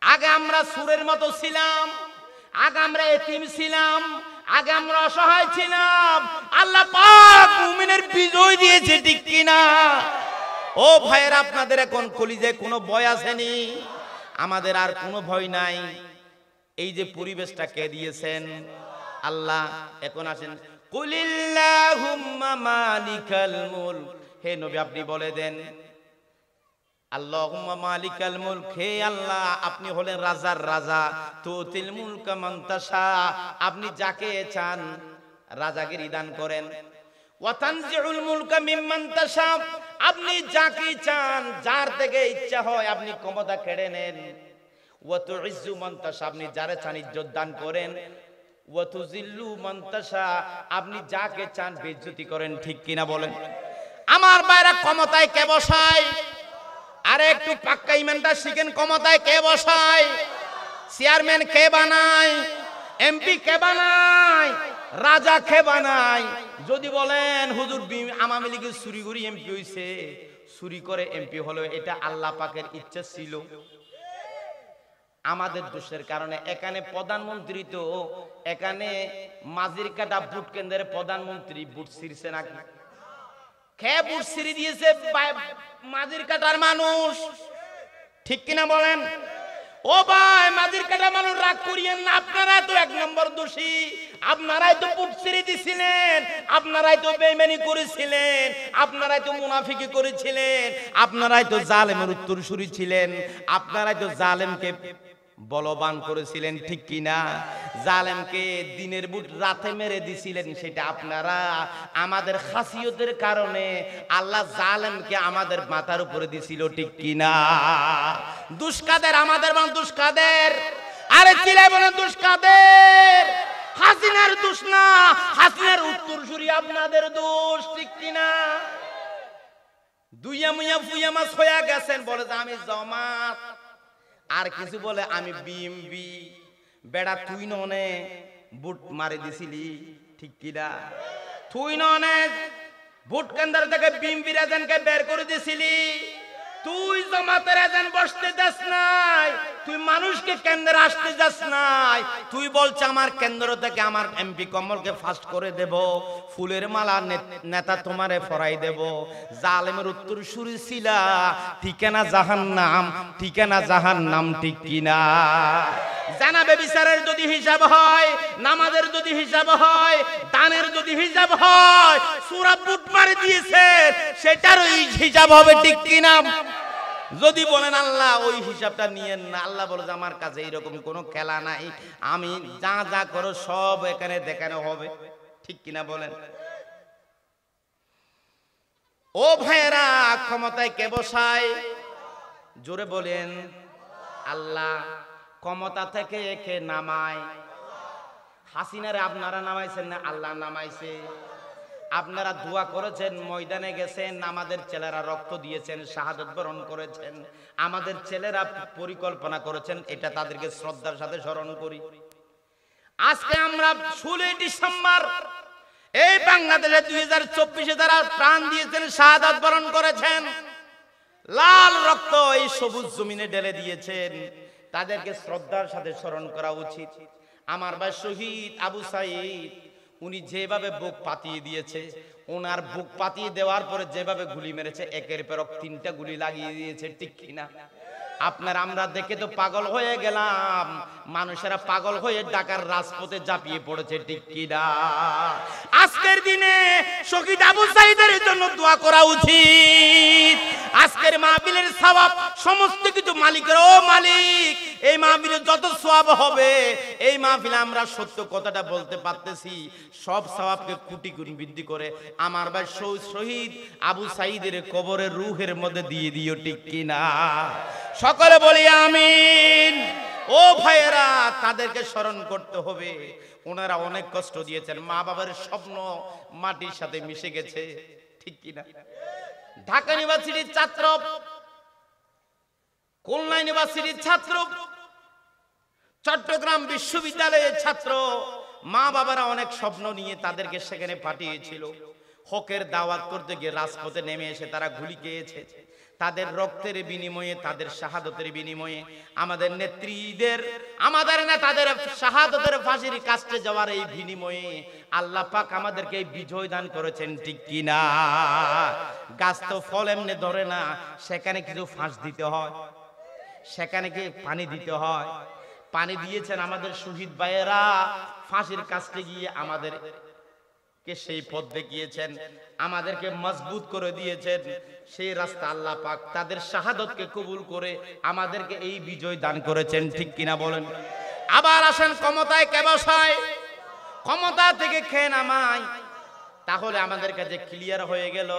আগে আমরা সুরের মতো ছিলাম, আগে আমরা এতিম ছিলাম, আগে আমরা অসহায় ছিলাম। আল্লাহ পাক মুমিনের বিজয় দিয়েছে, ঠিক কিনা? ও ভাইয়েরা, আপনাদের এখন কলিজায় কোনো ভয় আসেনি? আমাদের আর কোনো ভয় নাই। এই যে পরিবেশটা কে দিয়েছেন? আল্লাহ। এখন আসেন, কুলিল্লাহুম্মা মালিকাল মুলক, হে নবী আপনি বলে দেন, আল্লাহুম্মা মালিকাল মুলক, হে আল্লাহ আপনি হলেন রাজার রাজা, তুতিল মুলকা মান তাশা, আপনি যাকে চান রাজাগিরি দান করেন, ওয়া তানজিউল মুলকা মিম্মান তাশা, আপনি যাকে চান যার থেকে ইচ্ছা হয় আপনি ক্ষমতা কেড়ে নেন, ওয়া তুইজ্জু মান তাশা, আপনি যারে চান ইজ্জত দান করেন, ওয়া তুযিল্লু মান তাশা, আপনি যাকে চান বেইজ্জতি করেন, ঠিক কিনা বলেন? আমার ভাইরা, ক্ষমতায় কে বসায়? আরে একটু পাক্কা ইমানটা শিখেন, ক্ষমতায় কে বসায়? চেয়ারম্যান কে বানায়? এমপি কে বানায়? রাজা কে বানায়? যদি বলেন হুজুর আওয়ামী লীগের চুরি করে এমপি হইছে, চুরি করে এমপি হলো, এটা আল্লাহ পাকের ইচ্ছা ছিল, আমাদের দোষের কারণে। এখানে প্রধানমন্ত্রী তো, এখানে মাঝির কাটা ভোট কেন্দ্রের প্রধানমন্ত্রী ভোট ছিঁড়ছে নাকি? কে ভোট ছিঁড়ে দিয়েছে? মাঝির কাটার মানুষ, ঠিক কিনা বলেন? ও ভাই, মাঝির কাটা মানুষ রাগ করিয়েন না, আপনারা তো 1 নম্বর দোষী। আপনারাই তো ভোট ছিঁড়ে দিছিলেন, আপনারাই তো বেঈমানি করেছিলেন, আপনারাই তো মুনাফিকি করেছিলেন, আপনারাই তো জালেমের উত্তরসূরি ছিলেন, আপনারাই তো জালেমকে বলবান করেছিলেন, ঠিক কিনা? জালেমকে দিনের বুট রাতে মেরে দিছিলেন, সেটা আপনারা। আমাদের খাসিয়তের কারণে আল্লাহ জালেমকে আমাদের মাথার উপরে দিছিল, ঠিক কিনা? দুষ্কাদের আমাদের দুষ্কাদের। আরে চিল্লায় বলেন দোষ কাদের? হাসিনার দোষ না, হাসিনার উত্তরসূরি আপনাদের দোষ, ঠিক কিনা? দুইয়া মুইয়া ফুইয়া মাছ হয়ে গেছেন, বলে যে আমি জামাত, আর কিছু বলে আমি বিএমপি। বেড়া তুই ননে বুট মারি দিছিলি, ঠিক কিনা? তুই ননে ভোট কেন্দ্র থেকে বিএমপির এজেন্টকে বের করে দিছিলি, তুই জামাতের এজেন্ট বসতে যাস নাই, তুই মানুষকে কেন্দ্রে আসতে যাস নাই, তুই বলছ আমার কেন্দ্র থেকে আমার এমপি কমলকে ফাস্ট করে দেব, ফুলের মালা নেতা তোমারে ফরাই দেব। জালেমের উত্তর সুরি ছিলা, ঠিকানা জাহান্নাম, ঠিকানা জাহান্নাম, ঠিক কিনা? জানাবে বিচারের যদি হিসাব হয়, নামাজের যদি হিসাব হয়, দানের যদি হিসাব হয়, সূরা বুট মারি দিয়েছে সেটার ওই হিসাব হবে, ঠিক কিনা? যদি বলেন আল্লাহ ওই হিসাবটা নিয়েন না, আল্লাহ বলে যে আমার কাছে এইরকম কোনো খেলা নাই, আমি যা যা করো সব এখানে দেখানো হবে, ঠিক কিনা বলেন? ও ভাইরা, ক্ষমতায় কে বসায়? জোরে বলেন আল্লাহ। ক্ষমতা থেকে কে নামায়? হাসিনারে আপনারা নামাইছেন না আল্লাহ নামাইছে? আপনারা দোয়া করেছেন, ময়দানে গেছেন, আমাদের ছেলেরা রক্ত দিয়েছেন, শাহাদাত বরণ করেছেন, আমাদের ছেলেরা পরিকল্পনা করেছেন, এটা তাদেরকে শ্রদ্ধার সাথে স্মরণ করি। আজকে আমরা 16 ডিসেম্বর এই বাংলাদেশে 2024-এ যারা প্রাণ দিয়েছেন, শাহাদাত বরণ করেছেন, লাল রক্ত এই সবুজ জমিনে ঢেলে দিয়েছেন, তাদেরকে শ্রদ্ধার সাথে স্মরণ করা উচিত। আমার ভাই শহীদ আবু সাঈদ, উনি যেভাবে বুক পাতিয়ে দিয়েছে, ওনার বুক পাতিয়ে দেওয়ার পরে যেভাবে গুলি মেরেছে, একের পর 3টা গুলি লাগিয়ে দিয়েছে, ঠিক কিনা? আপনার আমরা দেখে তো পাগল হয়ে গেলাম, মানুষেরা পাগল হয়ে ঢাকার রাজপথে ঝাঁপিয়ে পড়েছে, ঠিক কিনা? আজকের দিনে শহীদ আবু সাঈদের জন্য দোয়া করা উচিত। আজকের মাহফিলের সওয়াব সমস্ত কিছু মালিকের। ও মালিক, এই মাহফিলে যত সওয়াব হবে, এই মাহফিলে আমরা সত্য কথাটা বলতে পারতেছি, সব সওয়াবকে কোটি গুণ বৃদ্ধি করে আমার ভাই শহীদ আবু সাঈদের কবরের রূহের মধ্যে দিয়ে দিও, ঠিক কিনা? সকলে বলি আমিন। ও ভাইয়েরা, তাদেরকে স্মরণ করতে হবে, ওনারা অনেক কষ্ট দিয়েছেন, মা বাবার স্বপ্ন মাটির সাথে মিশে গেছে, ঠিক কিনা? ঢাকা ইউনিভার্সিটির ছাত্র, খুলনা ইউনিভার্সিটির ছাত্র, চট্টগ্রাম বিশ্ববিদ্যালয়ের ছাত্র, মা বাবারা অনেক স্বপ্ন নিয়ে তাদেরকে সেখানে পাঠিয়েছিল। হকের দাওয়াত করতে গিয়ে রাজপথে নেমে এসে তারা গুলি খেয়েছে। তাদের রক্তের বিনিময়ে, তাদের শাহাদতের বিনিময়ে, আমাদের নেত্রীদের, আমাদের নেতাদের শাহাদতের ফাঁসির কাস্টে যাওয়ার এই বিনিময়ে আল্লাহ পাক আমাদেরকে এই বিজয় দান করেছেন, ঠিক কিনা? গাছ তো ফল এমনি ধরে না, সেখানে কিছু ফাঁস দিতে হয়, সেখানে কি পানি দিতে হয়। পানি দিয়েছেন আমাদের শহীদ ভাইয়েরা, ফাঁসির কাস্টে গিয়ে আমাদের কে সেই পথ দেখিয়েছেন, আমাদেরকে মজবুত করে দিয়েছেন, সেই রাস্তা আল্লাহ পাক তাদের শাহাদতকে কবুল করে আমাদেরকে এই বিজয় দান করেছেন, ঠিক কিনা বলেন? আবার আসেন, ক্ষমতায় কে বসায়? ক্ষমতা থেকে খেয়ে নামায়। তাহলে আমাদের কাছে ক্লিয়ার হয়ে গেল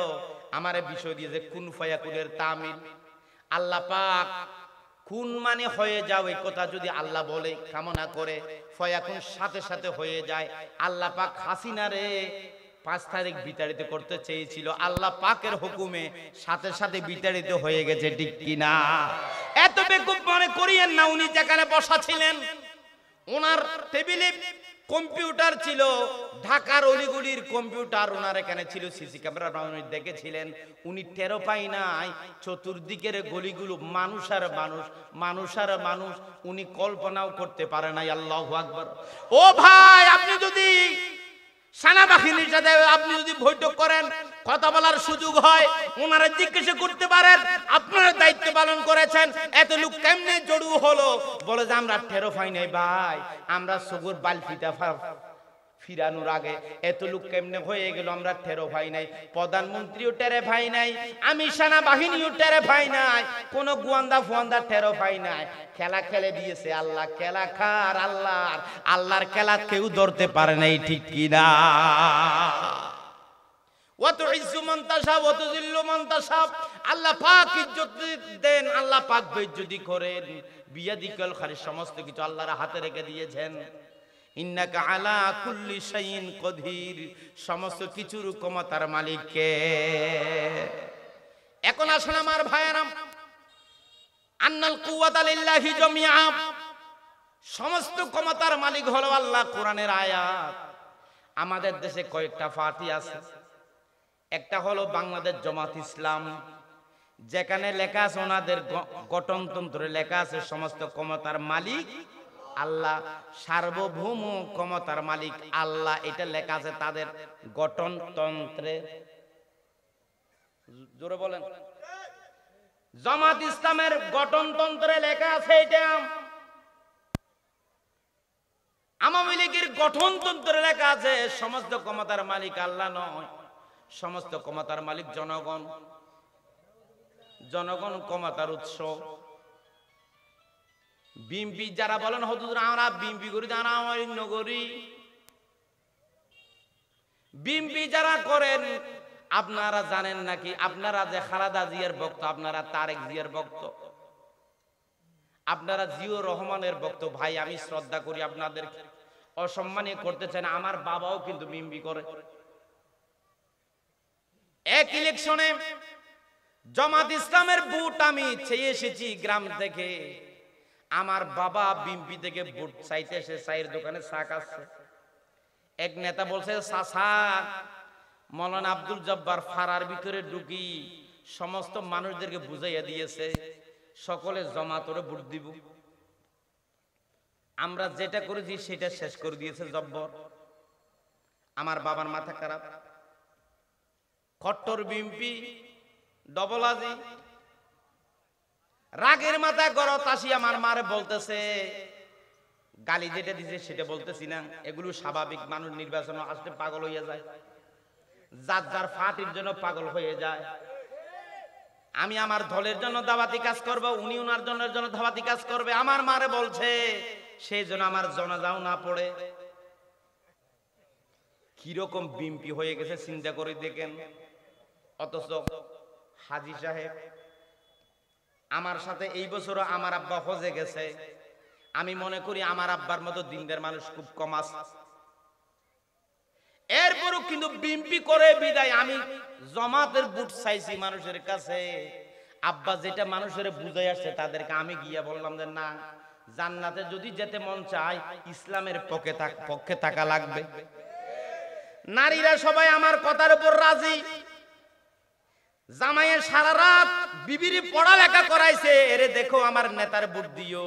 আমার বিষয় দিয়ে যে কুন ফায়াকুনের তামিল। আল্লাহ পাক কুন মানে হয়ে যাও, এই কথা যদি আল্লাহ বলে, কামনা করে, ফয়াকুন সাথে সাথে হয়ে যায়। আল্লাহ পাক হাসিনারে 5 তারিখ বিতাড়িত করতে চেয়েছিল, আল্লাহ পাকের হুকুমে সাথে সাথে বিতাড়িত হয়ে গেছে, ঠিক কিনা? এত বেকুব মনে করিয়েন না, উনি যেখানে বসা ছিলেন, ওনার টেবিলে কম্পিউটার ছিল, ঢাকার অলিগুলির কম্পিউটার ওনার এখানে ছিল, সিসি ক্যামেরা উনি দেখেছিলেন। উনি টেরো পাই নাই চতুর্দিকের গলিগুলো মানুষ আর মানুষ, মানুষ আর মানুষ, উনি কল্পনাও করতে পারে নাই। আল্লাহু আকবার। ও ভাই, আপনি যদি সেনাবাহিনীর সাথে আপনি যদি বৈঠক করেন, কথা বলার সুযোগ হয়, ওনারা জিজ্ঞাসা করতে পারেন আপনারা দায়িত্ব পালন করেছেন, এত লোক কেমনে জড়ু হলো? বলে যে আমরা টেরো পাই নাই ভাই, আমরা সগুর বালফিটা ফিরানোর আগে এত লোক কেমনে হয়ে গেল, আমরা টেরো পাই নাই। প্রধানমন্ত্রীও টেরে পাই নাই, আমি সেনাবাহিনীও টেরে পাই নাই, কোন গোয়ান্দা ফুয়ান্দা টেরো পাই নাই। খেলা খেলে দিয়েছে আল্লাহ, খেলা খার আল্লাহর, আল্লাহর খেলা কেউ ধরতে পারে নাই, ঠিক কিনা? ওয়াতুইজ্জু মান তাশা ওয়া তুযিল্লু মান তাশা, আল্লাহ পাক ইজ্জত দেন, আল্লাহ পাক বেইজ্জতি করেন। বিয়াদিকাল খায়র, সমস্ত কিছু আল্লাহর হাতে রেখে দিয়েছেন। ইন্নাকা আলা কুল্লি শাইইন কদির, সমস্ত কিছুর ক্ষমতার মালিক কে? এখন আসেন আমার ভাইয়েরা, আন্নাল কুওয়াতা লিল্লাহি জামিআ, সমস্ত ক্ষমতার মালিক হলো আল্লাহ। কোরআনের আয়াত। আমাদের দেশে কয়েকটা পার্টি আছে, একটা হলো বাংলাদেশ জামাত ইসলাম, যেখানে লেখা আছে ওনাদের গঠনতন্ত্রে লেখা আছে সমস্ত ক্ষমতার মালিক আল্লাহ, সার্বভৌম ক্ষমতার মালিক আল্লাহ, এটা লেখা আছে তাদের গঠনতন্ত্রে। জোরে বলেন। জামাত ইসলামের গঠনতন্ত্রে লেখা আছে এটা। আওয়ামী লীগের গঠনতন্ত্রে লেখা আছে সমস্ত ক্ষমতার মালিক আল্লাহ নয়, সমস্ত ক্ষমতার মালিক জনগণ। জনগণ ক্ষমতার উৎস। বিএনপি যারা বলেন হুজুর আমরা বিএনপি করি, যারা আওয়ামী লীগ করি, বিএনপি যারা করেন আপনারা জানেন নাকি? আপনারা যে খালেদা জিয়ার ভক্ত, আপনারা তারেক জিয়ার ভক্ত, আপনারা জিয়াউর রহমানের ভক্ত। ভাই আমি শ্রদ্ধা করি, আপনাদের অসম্মানী করতে চান। আমার বাবাও কিন্তু বিএনপি করে। এক ইলেকশনে জামাত ইসলামের ভোট আমি চেয়ে এসেছি গ্রাম থেকে। আমার বাবা বিএনপি থেকে ভোট চাইতে এসে চায়ের দোকানে চা খাচ্ছে। এক নেতা বলছে, চাচা মৌলানা আব্দুল জব্বার ফারার ভিতরে ঢুকি সমস্ত মানুষদেরকে বুঝাইয়া দিয়েছে সকলে জামাতরে ভোট দিব। আমরা যেটা করেছি সেটা শেষ করে দিয়েছে জব্বর। আমার বাবার মাথা খারাপ। কট্টর বিএনপি ডবলাজি রাগের মাথা গরত আসি আমার মারে বলতেছে, গালি যেটা দিছে সেটা বলতেছি না, এগুলো স্বাভাবিক। মানুষ নির্বাচন আসলে পাগল হয়ে যায়, যার যার পার্টির জন্য পাগল হয়ে যায়। আমি আমার দলের জন্য দাওয়াতি কাজ করব, উনি ওনার জন্য দাওয়াতি কাজ করবে। আমার মারে বলছে সেই জন্য আমার জানাজাও না পড়ে। কিরকম বিএনপি হয়ে গেছে চিন্তা করে দেখেন। অথচ হাজী সাহেব আমার সাথে এই বছরও আমার আব্বা হজে গেছে। আমি মনে করি আমার আব্বার মতো দিনদার মানুষ খুব কম আছে। এরপরও কিন্তু বিএনপি করে বিদায় আমি জামাতের ভোট চাইছি মানুষের কাছে। আব্বা যেটা মানুষের বুঝাই আসছে তাদেরকে আমি গিয়া বললাম যে না, জান্নাতে যদি যেতে মন চায় ইসলামের পক্ষে থাকা লাগবে। নারীরা সবাই আমার কথার উপর রাজি। জামাইয়ের সারা রাত বিবির পড়ালেখা করাইছে, এরে দেখো আমার নেতার ভোট দিও।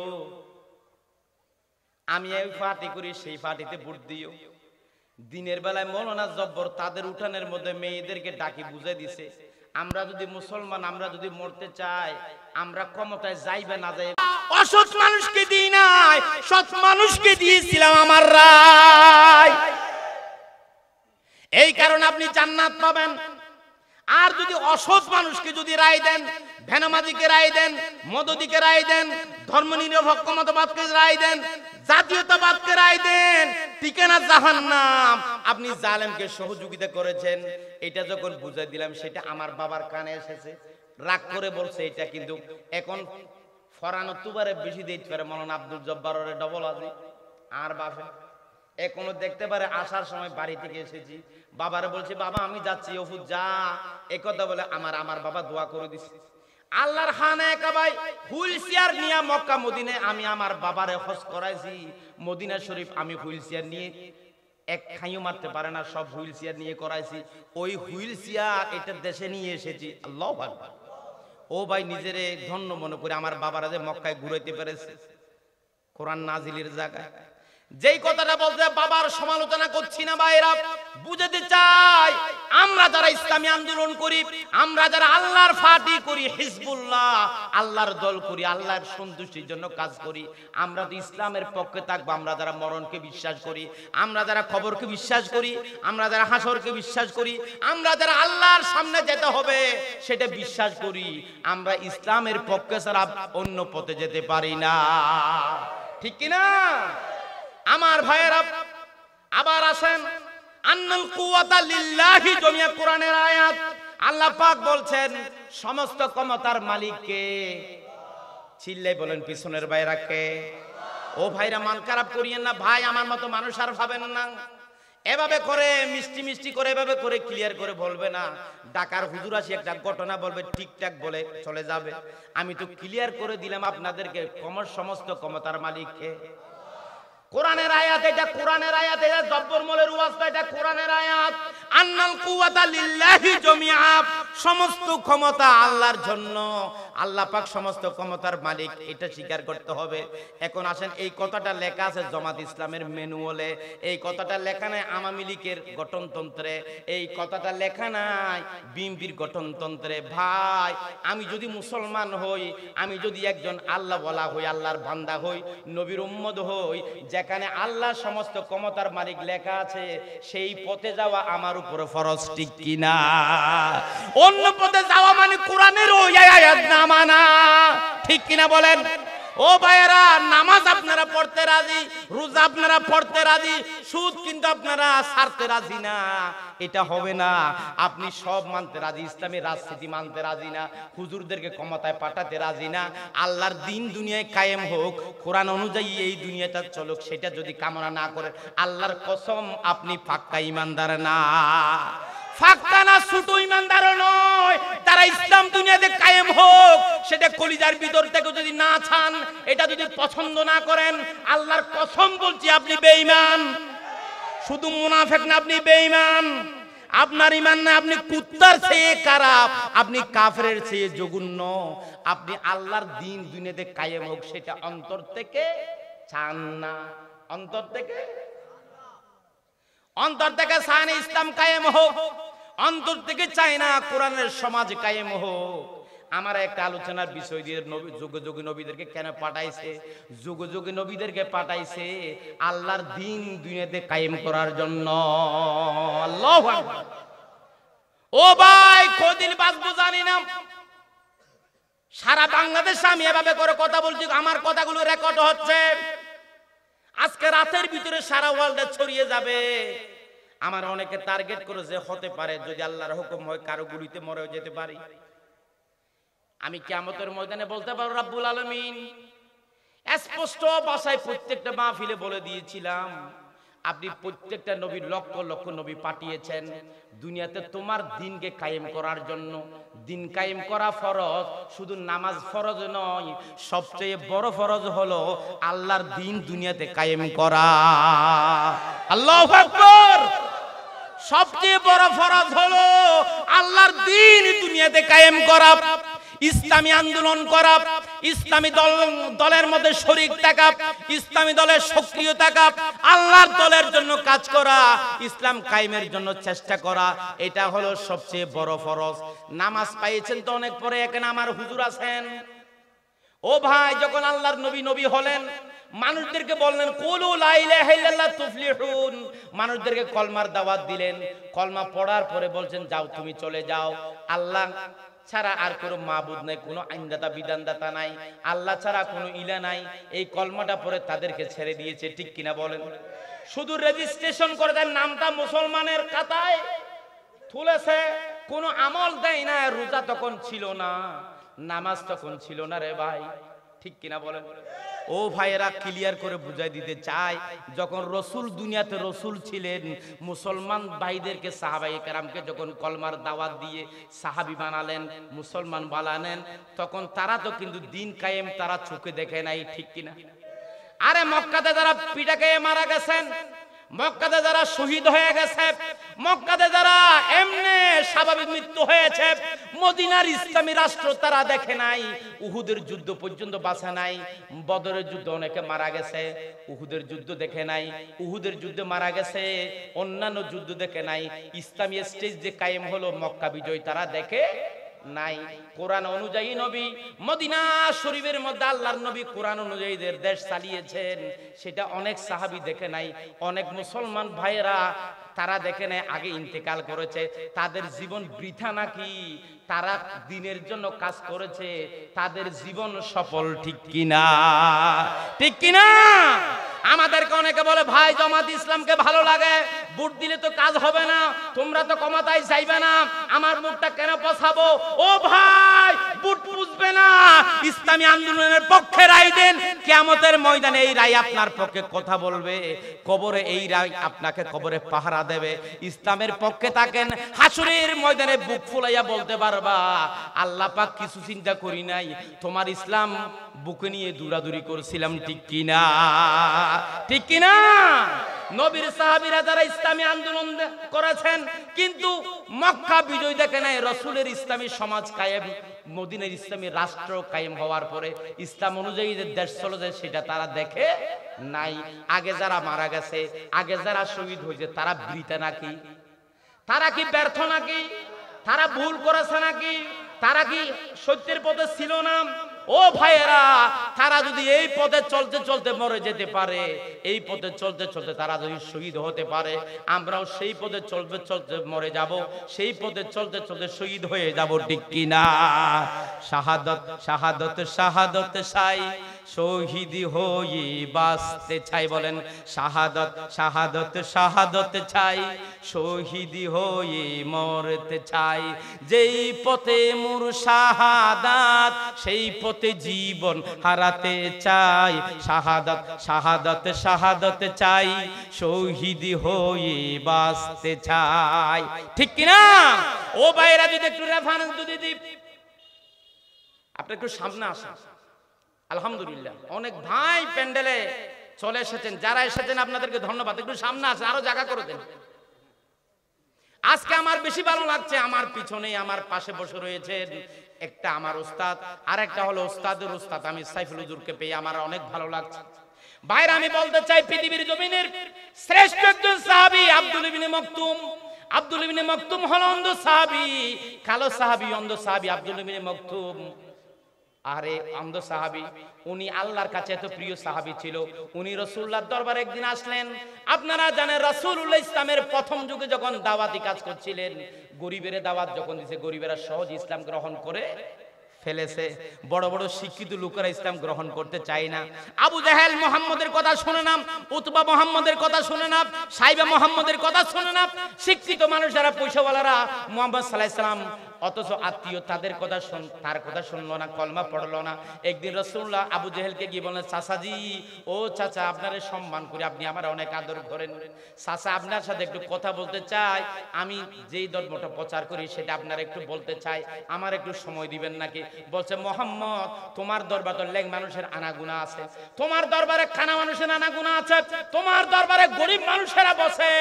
আমি এই পার্টি করি, সেই পার্টিতে ভোট দিও। দিনের বেলায় মৌলানা জব্বর তাদের উঠানের মধ্যে মেয়েদেরকে ডাকি বুঝাই দিছে, আমরা যদি মুসলমান, আমরা যদি মরতে চাই, আমরা ক্ষমতায় যাইবে না যাই, অসৎ মানুষকে দিই নাই, সৎ মানুষকে দিয়েছিলাম আমার রায়। এই কারণে আপনি জান্নাত পাবেন। আর যদি অসৎ মানুষকে যদি রায় দেন, ভেনামাজিকে রায় দেন, মদদিকে রায় দেন, ধর্মনিরপেক্ষ মতবাদকে রায় দেন, জাতীয়তাবাদকে রায় দেন, ঠিকানা জাহান্নাম। আপনি জালেমকে সহযোগিতা করেছেন। এটা যখন বুঝাই দিলাম সেটা আমার বাবার কানে এসেছে। রাগ করে বলছে এটা কিন্তু এখন ফরানো তুবারে বেশি দিতে পারে মৌলানা আব্দুল জব্বারের ডবল আজি আর বাপে এখনো দেখতে পারে। আসার সময় বাড়ি থেকে এসেছি, বাবারে বলছে বাবা আমি যাচ্ছি, ওফুদ যা। একথা বলে আমার বাবা দোয়া করে দিছে। আল্লাহর খানায় কাবায় হুইল চেয়ার নিয়ে মক্কা মদিনায় আমি আমার বাবারে হজ করাইছি। মদিনা শরীফ আমি হুইল চেয়ার নিয়ে এক খাইও মারতে পারে না, সব হুইল চেয়ার নিয়ে করাইছি। ওই হুইল চেয়ার এটা দেশে নিয়ে এসেছি। আল্লাহু আকবার। ও ভাই নিজেরে ধন্য মনে করে আমার বাবারা যে মক্কায় ঘুরাইতে পেরেছে কোরআন নাজিলের জায়গায়। যেই কথাটা বলতে বাবার সমালোচনা করছি না ভাইরা, বুঝাতে চাই আমরা যারা ইসলামী আন্দোলন করি, আমরা যারা আল্লাহর পার্টি করি, হিজবুল্লাহ আল্লাহর দল করি, আল্লাহর সন্তুষ্টির জন্য কাজ করি, আমরা তো ইসলামের পক্ষে থাকবো। আমরা যারা মরণকে বিশ্বাস করি, আমরা যারা কবরকে বিশ্বাস করি, আমরা যারা হাসরকে বিশ্বাস করি, আমরা যারা আল্লাহর সামনে যেতে হবে সেটা বিশ্বাস করি, আমরা ইসলামের পক্ষে ছাড়া অন্য পথে যেতে পারি না। ঠিক কিনা আমার ভাইয়েরা? আবার আসেন, আন্নাল কুওয়াতা লিল্লাহি জামিআ, কোরআনের আয়াত। আল্লাহ পাক বলছেন সমস্ত ক্ষমতার মালিক কে? চিল্লাই বলেন পিছনের ভাইরা কে? ও ভাইরা মন খারাপ করিয়েন না ভাই, আমার মতো মানুষ আর ভাবেন না। এভাবে করে মিষ্টি মিষ্টি করে এভাবে করে ক্লিয়ার করে বলবে না। ঢাকার হুজুর আসি একটা ঘটনা বলবে, ঠিকঠাক বলে চলে যাবে। আমি তো ক্লিয়ার করে দিলাম আপনাদেরকে সমস্ত ক্ষমতার মালিক কে? কোরআনের আয়াত, এটা কোরআনের আয়াত, এটা জব্বর মোলের ওয়াজ, এটা কোরআনের আয়াত। আন্নাল কুওয়াতা লিল্লাহি জামিআ, সমস্ত ক্ষমতা আল্লাহর জন্য। আল্লাহ পাক সমস্ত ক্ষমতার মালিক, এটা স্বীকার করতে হবে। এখন আসেন, এই কথাটা লেখা আছে জামাত ইসলামের ম্যানুয়ালে, এই কথাটা লেখা নাই আওয়ামী লীগের গঠনতন্ত্রে, এই কথাটা লেখা নাই বিএনপির গঠনতন্ত্রে। ভাই, আমি যদি মুসলমান হই, আমি যদি একজন আল্লাহ ওয়ালা হই, আল্লাহর বান্দা হই, নবীর উম্মত হই, যেখানে আল্লাহ সমস্ত ক্ষমতার মালিক লেখা আছে, সেই পথে যাওয়া আমার উপরে ফরজ, ঠিক কিনা? অন্য পথে যাওয়া মানে কোরআনের ওই আয়াত না মানা, ঠিক কিনা বলেন? ও ভাইয়েরা, নামাজ আপনারা পড়তে রাজি, রোজা আপনারা পড়তে রাজি, সুদ কিন্তু আপনারা ছাড়তে রাজি না। এটা হবে না। আপনি সব মানতে রাজি, ইসলামী রাজনীতি মানতে রাজি না, হুজুরদেরকে ক্ষমতায় পাঠাতে রাজি না। আল্লাহর দিন দুনিয়ায় কায়েম হোক, কোরআন অনুযায়ী এই দুনিয়াটা চলুক, সেটা যদি কামনা না করে, আল্লাহর কসম আপনি পাক্কা ঈমানদার না। ফাঁকা না, ছোট ইমানদার নয়। তারা ইসলাম দুনিয়াতে কায়েম হোক, সেটা কলিজার ভিতর থেকে যদি না চান, এটা যদি পছন্দ না করেন, আল্লাহর কসম বলছি আপনি বেঈমান। শুধু মুনাফিক না, আপনি বেঈমান। আপনার ঈমান না, আপনি কুত্তার চেয়ে খারাপ, আপনি কাফেরের চেয়ে জঘন্য। আপনি আল্লাহর দিন দুনিয়াতে কায়েম হোক, সেটা অন্তর থেকে চান না। অন্তর থেকে চায় না ইসলাম কায়েম হোক, অন্তর থেকে চায় না কোরআনের সমাজ কায়েম হোক। আমার একটা আলোচনার বিষয় দিয়ে, যুগে যুগে নবীদেরকে কেন পাঠাইছে? যুগে যুগে নবীদেরকে পাঠাইছে আল্লাহর দিন দুনিয়াতে কায়েম করার জন্য। আল্লাহু আকবার। ও ভাই, কদিন বাঁচবো জানি না। সারা বাংলাদেশে আমি এভাবে করে কথা বলছি, আমার কথাগুলো রেকর্ড হচ্ছে। আজকে রাতের ভিতরে সারা ওয়ার্ল্ডে ছড়িয়ে যাবে। আমার অনেকে টার্গেট করেছে, হতে পারে যদি আল্লাহর হুকুম হয় কারো গুলিতে মরেও যেতে পারি। আমি কিয়ামতের ময়দানে বলতে পারবো রব্বুল আলামিন, স্পষ্ট ভাষায় প্রত্যেকটা মাহফিলে বলে দিয়েছিলাম, আপনি প্রত্যেকটা নবী, লক্ষ লক্ষ নবী পাঠিয়েছেন দুনিয়াতে তোমার দিনকে কায়েম করার জন্য। দিন কায়েম করা ফরজ, শুধু নামাজ ফরজ নয়, সবচেয়ে বড় ফরজ হলো আল্লাহর দিন দুনিয়াতে কায়েম করা। আল্লাহু আকবার। সবচেয়ে বড় ফরজ হলো আল্লাহর দিন দুনিয়াতে কায়েম করা, ইসলামী আন্দোলন করা, ইসলামী দলের মধ্যে শরীক থাকা, ইসলামী দলের সক্রিয় থাকা, আল্লাহর দলের জন্য কাজ করা, ইসলাম কায়েমের জন্য চেষ্টা করা, এটা হলো সবচেয়ে বড় ফরজ। নামাজ পাইয়েছেন তো অনেক পরে, এখানে আমার হুজুর আছেন। ও ভাই, যখন আল্লাহর নবী হলেন, মানুষদেরকে বললেন কুলু লা ইলাহা ইল্লাল্লাহ তুফলিহুন, মানুষদেরকে কলমার দাওয়াত দিলেন। কলমা পড়ার পরে বলছেন, যাও তুমি চলে যাও, আল্লাহ ছাড়া আর কোনো মাবুদ নাই, কোনো আইনদাতা বিধানদাতা নাই, আল্লাহ ছাড়া কোনো ইলা নাই। এই কলমাটা পরে তাদেরকে ছেড়ে দিয়েছে, ঠিক কিনা বলেন? শুধু রেজিস্ট্রেশন করে দেন, নামটা মুসলমানের খাতায় তুলেছে, কোনো আমল দেয় না। রোজা তখন ছিল না, নামাজ তখন ছিল না রে ভাই, ঠিক কিনা বলেন? ও ভাইয়েরা, ক্লিয়ার করে বুঝাই দিতে চাই, যখন রসুল দুনিয়াতে রসুল ছিলেন, মুসলমান ভাইদেরকে, সাহাবায়ে কেরামকে যখন কলমার দাওয়াত দিয়ে সাহাবী বানালেন, মুসলমান বানালেন, তখন তারা তো কিন্তু দিন কায়েম তারা চোখে দেখে নাই, ঠিক কিনা? আরে মক্কাতে যারা পিটা খেয়ে মারা গেছেন, মক্কাতে যারা শহীদ হয়ে গেছে, মক্কাতে যারা এমনি স্বাভাবিক মৃত্যু হয়েছে, মদিনার ইসলামী রাষ্ট্র তারা দেখে নাই, উহুদের যুদ্ধ পর্যন্ত বাঁচে নাই, বদরের যুদ্ধ অনেকে মারা গেছে, উহুদের যুদ্ধ দেখে নাই, উহুদের যুদ্ধে মারা গেছে, অন্যান্য যুদ্ধ দেখে নাই, ইসলামী স্টেজ যে কায়েম হলো মক্কা বিজয় তারা দেখে নাই। কোরআন অনুযায়ী নবী মদিনা শরীফের মধ্যে আল্লাহর নবী কোরআন অনুযায়ী দেশ চালিয়েছেন, সেটা অনেক সাহাবী দেখে নাই, অনেক মুসলমান ভাইয়েরা তারা দেখে নাই, আগে ইন্তেকাল করেছে। তাদের জীবন বৃথা নাকি? তারা দিনের জন্য কাজ করেছে, তাদের জীবন সফল, ঠিক কিনা? ঠিক কিনা? আমাদেরকে অনেকে বলে ভাই জামাত ইসলামকে ভালো লাগে, ভোট দিলে তো কাজ হবে না, তোমরা তো ক্ষমতায় চাইবে না, আমার মুখটা কেন পছাবো? ও ভাই, ভোট বুঝবে না, ইসলামী আন্দোলনের পক্ষে রায় দেন, কিয়ামতের ময়দানে এই রায় আপনার পক্ষে কথা বলবে, কবরে এই রায় আপনাকে কবরে পাহারা দেবে। ইসলামের পক্ষে থাকেন, হাসরের ময়দানে বুক ফুলাইয়া বলতে পারবা আল্লাহ পাক কিছু চিন্তা করি নাই, তোমার ইসলাম বুকে নিয়ে দৌড়াদৌড়ি করছিলাম। ঠিক কিনা? ঠিক কিনা? নবীর সাহাবীরা যারা ইসলামী আন্দোলন করেছেন কিন্তু মক্কা বিজয় দেখে নাই, রাসূলের ইসলামী সমাজ কায়েম, মদিনার ইসলামী রাষ্ট্র কায়েম হওয়ার পরে ইসলাম অনুযায়ী যে দেশ চলে যায় সেটা তারা দেখে নাই। আগে যারা মারা গেছে, আগে যারা শহীদ হয়েছে তারা বৃথা নাকি? তারা কি ব্যর্থ নাকি? তারা ভুল করেছে নাকি? তারা কি সত্যের পথে ছিল না? ও ভাইয়েরা, তারা যদি এই পথে চলতে চলতে মরে যেতে পারে, এই পথে চলতে চলতে তারা যদি শহীদ হতে পারে, আমরাও সেই পথে চলতে চলতে মরে যাব, সেই পথে চলতে চলতে শহীদ হয়ে যাব। ঠিক কিনা? শাহাদত শাহাদত শাহাদত চাই, শহীদ হয়ে বাঁচতে চাই। বলেন শাহাদত শাহাদত শাহাদত চাই, শহীদ হয়ে মরতে চাই। যেই পথে মোর শাহাদাত, সেই পথে জীবন হারাতে চাই। শাহাদত শাহাদত শাহাদত চাই, শহীদ হয়ে বাঁচতে চাই। ঠিক কিনা? ও ভাইরা, যদি একটু রেফারেন্স যদি দিই, আপনি একটু সামনে আসেন। আলহামদুলিল্লাহ অনেক ভাই প্যান্ডেলে চলে এসেছেন, যারা এসেছেন আপনাদেরকে ধন্যবাদ। একটু সামনে আসেন, আরো জায়গা করে দেন। আজকে আমার বেশি ভালো লাগছে, আমার পিছনে আমার পাশে বসে রয়েছেন একটা আমার উস্তাদ, আর একটা হলো উস্তাদের উস্তাদ আমি সাইফুল হুজুরকে পেয়ে আমার অনেক ভালো লাগছে। ভাইরা, আমি বলতে চাই পৃথিবীর জমিনের শ্রেষ্ঠ একজন সাহাবী আব্দুল ইবনে মাকতুম। আব্দুল ইবনে মাকতুম হলো অন্ধ সাহাবী, কালো সাহাবী, অন্ধ সাহাবী আব্দুল ইবনে মাকতুম। আরে অন্ধ সাহাবী, উনি আল্লাহর কাছে এত প্রিয় সাহাবী ছিল, উনি রাসূলুল্লাহর দরবারে একদিন আসলেন। আপনারা জানেন রাসূলুল্লাহ ইসলামের প্রথম যুগে যখন দাওয়াতি কাজ করছিলেন, গরিবের দাওয়াত যখন দিয়েছে, গরিবেরা সহজ ইসলাম গ্রহণ করে ফেলেছে, বড় বড় শিক্ষিত লোকেরা ইসলাম গ্রহণ করতে চায় না। আবু জাহেল মুহাম্মদের কথা শুনে না, উতবা মুহাম্মদের কথা শুনে না, সাইবা মুহাম্মদের কথা শুনে না, শিক্ষিত মানুষেরা পয়সাওয়ালারা মুহাম্মদ সাল্লাল্লাহু আলাইহি সাল্লাম, অথচ আত্মীয় তাদের কথা তার কথা শুনলো না, কলমা পড়লো না। একদিন রাসূলুল্লাহ আবু জেহেলকে গিয়ে বললেন, চাচাজি, ও চাচা, আপনারে সম্মান করি, আপনি আমার অনেক আদর করেন, চাচা আপনার সাথে একটু কথা বলতে চাই, আমি যেই ধর্মটা প্রচার করি সেটা আপনার একটু বলতে চাই, আমার একটু সময় দিবেন নাকি? বলছে, মোহাম্মদ, তোমার দরবারে লেগ মানুষের আনাগুনা আছে, তোমার দরবারে খানা মানুষের আনাগুনা আছে, তোমার দরবারে গরিব মানুষেরা বসে,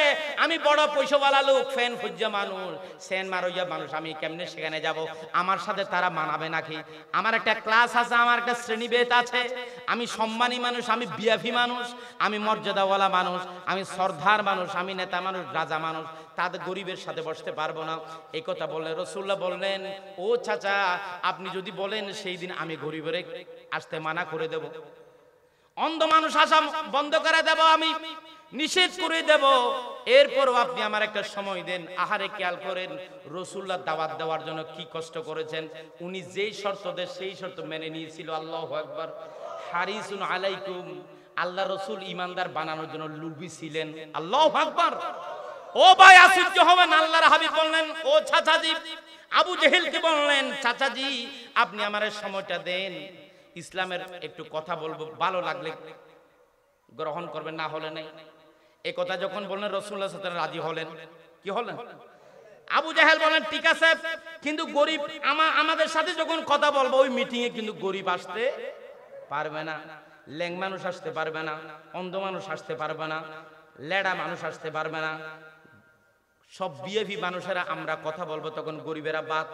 আমি বড় পয়সাওয়ালা লোক, ফ্যান ফুজ্জা মানুষ, সেন মারইয়া মানুষ, আমি কেমনে সেখানে যাব? আমার সাথে তারা মানাবে নাকি? আমার একটা ক্লাস আছে, আমার একটা শ্রেণীভেদ আছে, আমি সম্মানী মানুষ, আমি বিয়াফি মানুষ, আমি মর্যাদাওয়ালা মানুষ, আমি সর্দার মানুষ, আমি নেতা মানুষ, রাজা মানুষ, তাদের গরিবের সাথে বসতে পারবো না। এই কথা বললে রাসূলুল্লাহ বললেন, ও চাচা, আপনি যদি বলেন সেই দিন আমি গরিবের আসতে মানা করে দেব, অন্ধ মানুষ আসা বন্ধ করে দেব, আমি নিষেধ করে দেব, এরপরও আপনি আমার একটা সময় দেন। আহারে, খেয়াল করেন রাসূলুল্লাহ দাওয়াত দেওয়ার জন্য কি কষ্ট করেছেন। উনি যেই শর্ত দেন সেই শর্ত মেনে নিয়েছিল। আল্লাহু আকবার। হারিসুন আলাইকুম, আল্লাহ রাসূল ইমানদার বানানোর জন্য লুবি ছিলেন। আল্লাহু আকবার। ও ভাই, আশ্চর্য হবেন, আল্লাহর হাবিব বললেন, ও চাচাজি, আবু জেহেলকে বললেন, চাচাজি, আপনি আমার সময়টা দেন, ইসলামের একটু কথা বলবো, ভালো লাগলে গ্রহণ করবেন, না হলে নাই। এই কথা যখন বললেন রাসূলুল্লাহ সাল্লাল্লাহু আলাইহি ওয়াসাল্লাম রাজি হলেন। কি হলেন? আবু জাহেল বলেন, ঠিক আছে, কিন্তু গরিব আমাদের সাথে যখন কথা বলবো ওই মিটিং এ কিন্তু গরিব আসতে পারবে না, ল্যাং মানুষ আসতে পারবে না, অন্ধ মানুষ আসতে পারবে না, লেডা মানুষ আসতে পারবে না, সব বিএভি মানুষেরা আমরা কথা বলবো, তখন গরিবেরা বাদ।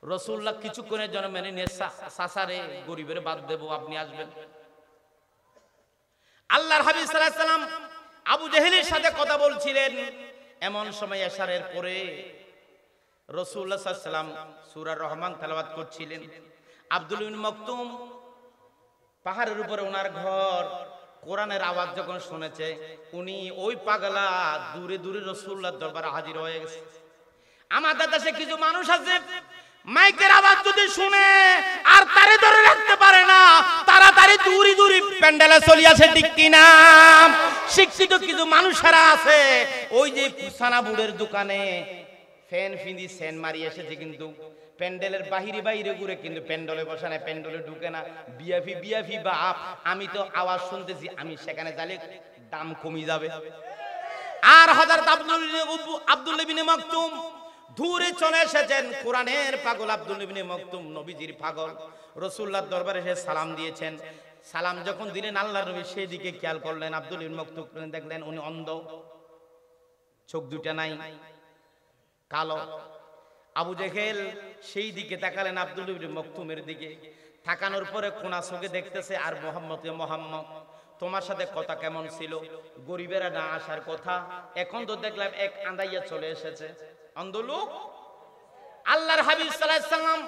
রাসূলুল্লাহ কিছুক্ষণের জন্য মেনে নিয়ে, সাসারে গরিবের বাদ দেব, আপনি আসবেন। আল্লাহর হাবিব সাল্লাল্লাহু আলাইহি ওয়াসাল্লাম আবু জেহেলের সাথে কথা বলছিলেন, এমন সময় এশারের পরে রাসূলুল্লাহ সাল্লাল্লাহু আলাইহি ওয়াসাল্লাম সূরা রহমান তেলাওয়াত করছিলেন। আব্দুল ইবনে মাকতুম পাহাড়ের উপরে ওনার ঘর, কোরআনের আওয়াজ যখন শুনেছে, উনি ওই পাগলা দূরে দূরে রাসূলুল্লাহর দরবারে হাজির হয়ে গেছে। আমাদের দেশে কিছু মানুষ আছে মাইকের আওয়াজ যদি শুনে আর তারে ধরে রাখতে পারে না, তাড়াতাড়ি দূরি দূরি প্যান্ডেলে চলে আসে, ঠিক কিনা? শিক্ষিত কিছু মানুষেরা আছে, ওই যে পুসানা বুড়ের দোকানে ফ্যান ফিন্দি সেন মারি এসেছে, কিন্তু প্যান্ডেলের বাহিরে বাহিরে ঘুরে, কিন্তু প্যান্ডেলে বসে না, প্যান্ডেলে ঢুকে না। বিয়াফি বিয়াফি বাপ, আমি তো আওয়াজ শুনতেছি, আমি সেখানে যালে দাম কমে যাবে। আর হযরত আব্দুল্লাহ ইবনে মাকতুম দূরে চলে এসেছেন, কোরআনের পাগল আব্দুল্লাহ ইবনে মাকতুম নবীজির পাগল। রাসূলুল্লাহর দরবারে এসে সালাম দিয়েছেন। সালাম যখন দিলেন, আল্লাহর নবী সেই দিকে খেয়াল করলেন, আব্দুল্লাহ ইবনে মাকতুম দেখলেন উনি অন্ধ, চোখ দুটা নাই, কালো। আবু জেহেল সেই দিকে তাকালেন আব্দুল্লাহ ইবনে মাকতুমের দিকে, তাকানোর পরে কোনা চোখে দেখতেছে, আর মুহাম্মদ তোমার সাথে কথা কেমন ছিল? গরিবেরা না আসার কথা, এখন তো দেখলাম এক আন্দাইয়া চলে এসেছে, অন্ধ লোক। আল্লাহর হাবিব সাল্লাল্লাহু আলাইহি সাল্লাম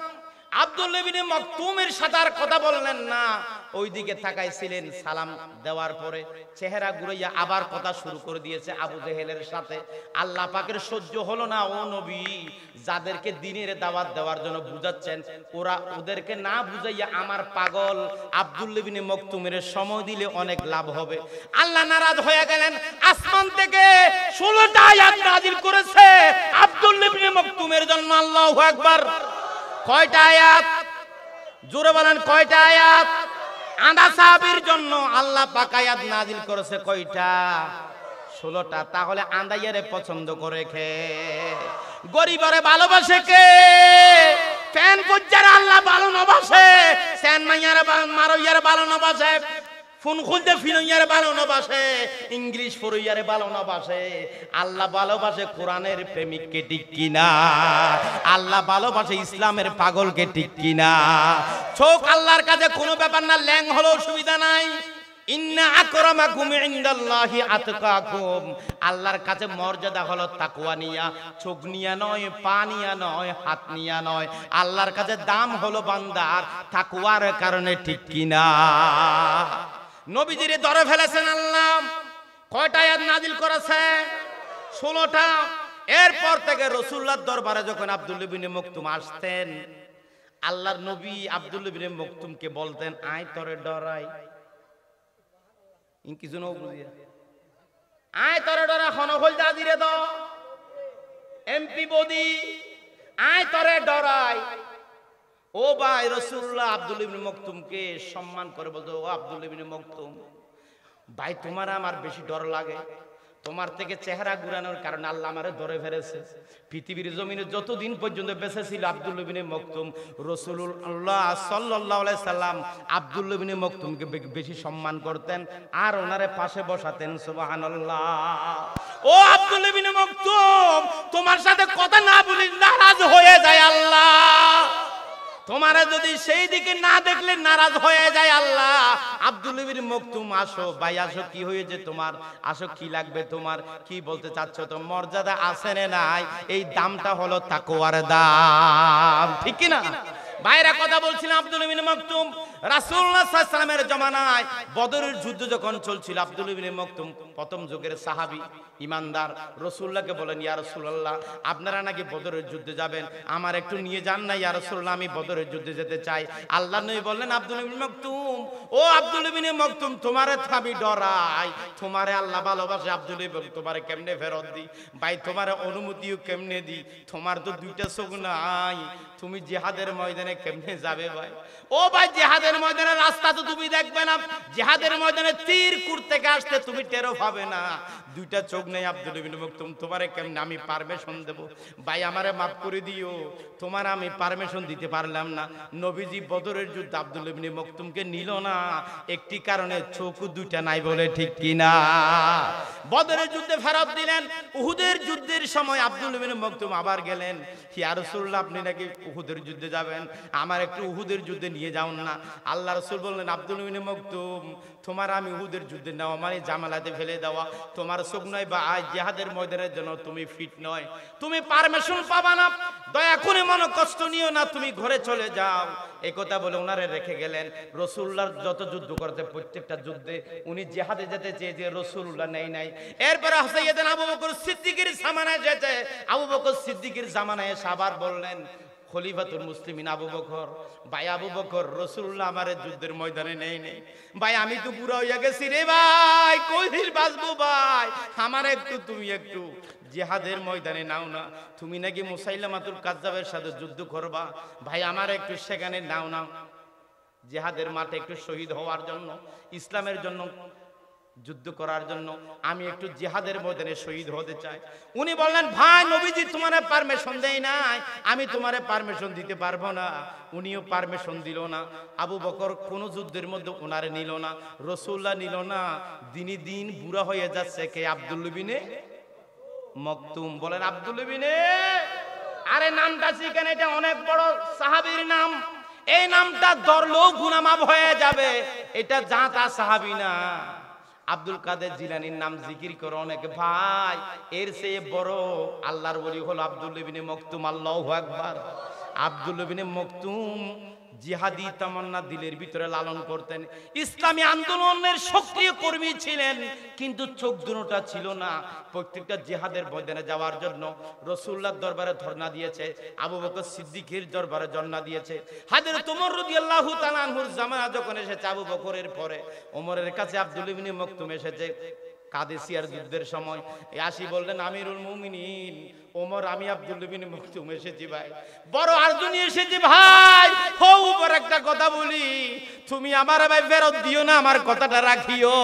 আব্দুল্লাহ ইবনে মাকতুমের সাথে আর কথা বললেন না, ওইদিকে তাকাইছিলেন। সালাম দেওয়ার পরে চেহারা ঘুরাইয়া আবার কথা শুরু করে দিয়েছে আবু জেহেলের সাথে। আল্লাহ পাকের সহ্য হলো না, ও নবী, যাদেরকে দ্বীনের দাওয়াত দেওয়ার জন্য বুঝাচ্ছেন, ওদেরকে না বুঝাইয়া আমার পাগল আব্দুল্লাহ ইবনে মাকতুমের সময় দিলে অনেক লাভ হবে। আল্লাহ নারাজ হয়ে গেলেন, আসমান থেকে 16টা আয়াত নাযিল করেছে আব্দুল্লাহ ইবনে মাকতুমের জন্য। আল্লাহু আকবার। কয়টা আয়াত? জোরে বলেন, কয়টা আয়াত? আদা সাহাবীর জন্য আল্লাহ পাক আয়াত নাযিল করেছে কয়টা? 16টা। তাহলে আন্দাইয়ারে পছন্দ করে কে? গরিবরে ভালোবাসে কে? ফ্যান পূজারে আল্লাহ ভালো নবাসে, সেন মাইয়ারে মারইয়ারে ভালো নবাসে, ফোন খুলতে ফিনইয়ারে ভালো নবাসে, ইংলিশ পড়ইয়ারে ভালো নবাসে। আল্লাহ ভালোবাসে কোরআনের প্রেমিককে, ঠিক কিনা? আল্লাহ ভালোবাসে ইসলামের পাগলকে, ঠিক কিনা? চোখ আল্লাহর কাছে কোনো ব্যাপার না, ল্যাং হলো অসুবিধা নাই। ইন্না আকরামাকুম ইনদাল্লাহি আতকাকুম, আল্লাহর কাছে মর্যাদা হলো তাকওয়া নিয়া, চোখ নিয়া নয়, পা নিয়া নয়, হাত নিয়া নয়। আল্লাহর কাছে দাম হলো বান্দার তাকওয়ার কারণে, ঠিক কিনা? নবীজিরে ধরে ফেলেছেন আল্লাহ। কয়টা আয়াত নাযিল করেছে? 16টা। এরপর থেকে রাসূলুল্লাহর দরবারে যখন আব্দুল্লাহ ইবনে মাকতুম আসতেন, আল্লাহর নবী আব্দুল্লাহ ইবনে মাকতুমকে বলতেন, আয় তোরে ডরাই। ইন কিছু নও বুঝিয়া, আয় তোরে ডরা হনহল দাদিরে দ এমপি বদি, আয় তোরে ডরাই। ও ভাই, রাসূলুল্লাহ আব্দুল্লাহ ইবনে মাকতুমকে সম্মান করে বলতো, ও আব্দুল্লাহ ইবনে মাকতুম ভাই, তোমার আমার বেশি ডর লাগে। তোমার থেকে চেহারা ঘুরানোর কারণে আল্লাহ আমারে ধরে ফেলেছে। পৃথিবীর জমিনে যতদিন পর্যন্ত বেঁচে ছিল আব্দুল্লাহ ইবনে মাকতুম, রাসূলুল্লাহ সাল্লাল্লাহু আলাইহি সাল্লাম আব্দুল্লাহ ইবনে মাকতুমকে বেশি সম্মান করতেন আর ওনারে পাশে বসাতেন। সুবহানাল্লাহ। ও আব্দুল্লাহ ইবনে মাকতুম, তোমার সাথে কথা না বলি নারাজ হয়ে যায় আল্লাহ। তোমারে যদি সেই দিকে না দেখলে নারাজ হয়ে যায় আল্লাহ। আব্দুল্লাহ ইবনে মাকতুম, আসো ভাই, আসো, কি হয়েছে তোমার? আসো, কি লাগবে তোমার? কি বলতে চাচ্ছ? তো মর্যাদা আছে না নাই? এই দামটা হলো তাকওয়ার দাম, ঠিক কি না? ভাইরা কথা বলছিলাম, আব্দুল্লাহ ইবনে মাকতুম রাসূলুল্লাহ সাল্লাল্লাহু আলাইহি ওয়াসাল্লামের জমানায় বদরের যুদ্ধ যখন চলছিল, আব্দুল্লাহ ইবনে মাকতুম প্রথম যুগের সাহাবী, ইমানদার, রাসূলুল্লাহকে বলেন, ইয়া রাসূলুল্লাহ, আপনারা নাকি বদরের যুদ্ধে যাবেন, আমার একটু নিয়ে যান না ইয়া রাসূলুল্লাহ, আমি বদরের যুদ্ধে যেতে চাই। আল্লাহর নবী বললেন, আব্দুল্লাহ ইবনে মাকতুম, ও আব্দুল্লাহ ইবনে মাকতুম, তোমারে থাবি ডরাই, তোমারে আল্লাহ ভালোবাসে। আব্দুল্লাহ ইবনে, তোমারে কেমনে ফেরত দি ভাই? তোমারে অনুমতিও কেমনে দি? তোমার তো দুইটা চোখ নাই, তুমি জিহাদের ময়দানে কেমনে যাবে ভাই? ও ভাই, জিহাদের ময়দানের রাস্তা তো তুমি দেখবে না, জিহাদের ময়দানে তীর কুর থেকে আসতে তুমি টেরও পাবে না। দুইটা চোখ নেই আব্দুল্লাহ ইবনে মাকতুম, তোমারে কেমনে আমি পারমিশন দেব? ভাই, আমারে মাফ করে দিও, তোমার আমি পারমিশন দিতে পারলাম না। নবীজি বদরের যুদ্ধে আব্দুল্লাহ ইবনে মাকতুমকে নিল না একটি কারণে, চোখ দুইটা নাই বলে, ঠিক কিনা? বদরের যুদ্ধে ফেরত দিলেন। উহুদের যুদ্ধের সময় আব্দুল্লাহ ইবনে মাকতুম আবার গেলেন, ইয়া রাসূলুল্লাহ, আপনি নাকি উহুদের যুদ্ধে যাবেন, আমার একটু উহুদের যুদ্ধে নিয়ে যাও না। আল্লাহ রাসূল বললেন, আব্দুল্লাহ ইবনে মাকতুম, তোমার আমি উহুদের যুদ্ধে নেওয়া মানে জামালাতে ফেলে দেওয়া। তোমার চোখ নয় বা আজ জিহাদের ময়দানের জন্য তুমি ফিট নয়, তুমি পারমিশন পাবা না, দয়া করে মনে কষ্ট নিও না, তুমি ঘরে চলে যাও। এই কথা বলে ওনারে রেখে গেলেন। রাসূলুল্লাহর যত যুদ্ধ করতে প্রত্যেকটা যুদ্ধে উনি জিহাদে যেতে চেয়েছে, রাসূলুল্লাহ নাই। এরপরে সাইয়েদনা আবু বকর সিদ্দিকের জামানায় যেতে, আবু বকর সিদ্দিকের জামানায় সাবার বললেন, খলিফাতুল মুসলিমিন আবু বকর, ভাই আবু বকর রাসূলুল্লাহ আমারে যুদ্ধের ময়দানে নেই ভাই, আমি তো বুড়া হইয়া গেছি রে ভাই, কইদিন বাঁচবো ভাই, আমার একটু তুমি একটু জিহাদের ময়দানে নাও না, তুমি নাকি মুসাইলামাতুল কাজ্জাবের সাথে যুদ্ধ করবা, ভাই আমার একটু সেখানে নাও না, জিহাদের মাঠে একটু শহীদ হওয়ার জন্য, ইসলামের জন্য যুদ্ধ করার জন্য আমি একটু জিহাদের ময়দানে শহীদ হতে চাই। উনি বললেন ভাই নবীজি তোমারে পারমিশন দেই নাই, আমি তোমারে পারমিশন দিতে পারবো না। উনিও পারমিশন দিল না। আবু বকর কোন যুদ্ধের মধ্যে ওনারে নিল না, রাসূলুল্লাহ নিল না। দিনই দিন বুড়া হয়ে যাচ্ছে কে? আব্দুল্লাহ বিনে মকতুম। বলেন আব্দুল্লাহ বিনে, আরে নামটা শিখেন, এটা অনেক বড় সাহাবীর নাম, এই নামটা ধরলেও গুনাহ মাফ হয়ে যাবে, এটা জাতা সাহাবী না। আব্দুল কাদের জিলানীর নাম জিকির করে অনেকে, ভাই এর চেয়ে বড় আল্লাহর ওলি হলো আব্দুল্লাহ বিন মকতুম। আল্লাহু আকবার। আব্দুল্লাহ বিন মকতুম জিহাদি তামান্না দিলের ভিতরে লালন করতেন, ইসলামী আন্দোলনের সক্রিয় কর্মী ছিলেন, কিন্তু চোখ দুটোটা ছিল না। প্রত্যেকটা জিহাদের ময়দানে যাওয়ার জন্য রাসূলুল্লাহর দরবারে ধর্ণা দিয়েছে, আবু বকর সিদ্দিকের দরবারে ধর্ণা দিয়েছে। হযরত ওমর রাদিয়াল্লাহু তাআলা আনহুর জামানা যখন এসেছে আবু বকরের পরে, ওমরের কাছে আব্দুল্লাহ বিন মকতুম এসেছে কাদেসিয়ার যুদ্ধের সময়। আসি বললেন আমিরুল মুমিনিন ওমর, আমি আব্দুল্লাহ বিন মকতুম এসেছি ভাই, বড় আর্জুনি এসেছি ভাই, হও উপর একটা কথা বলি, তুমি আমার ভাই ফেরত দিও না, আমার কথাটা রাখিও।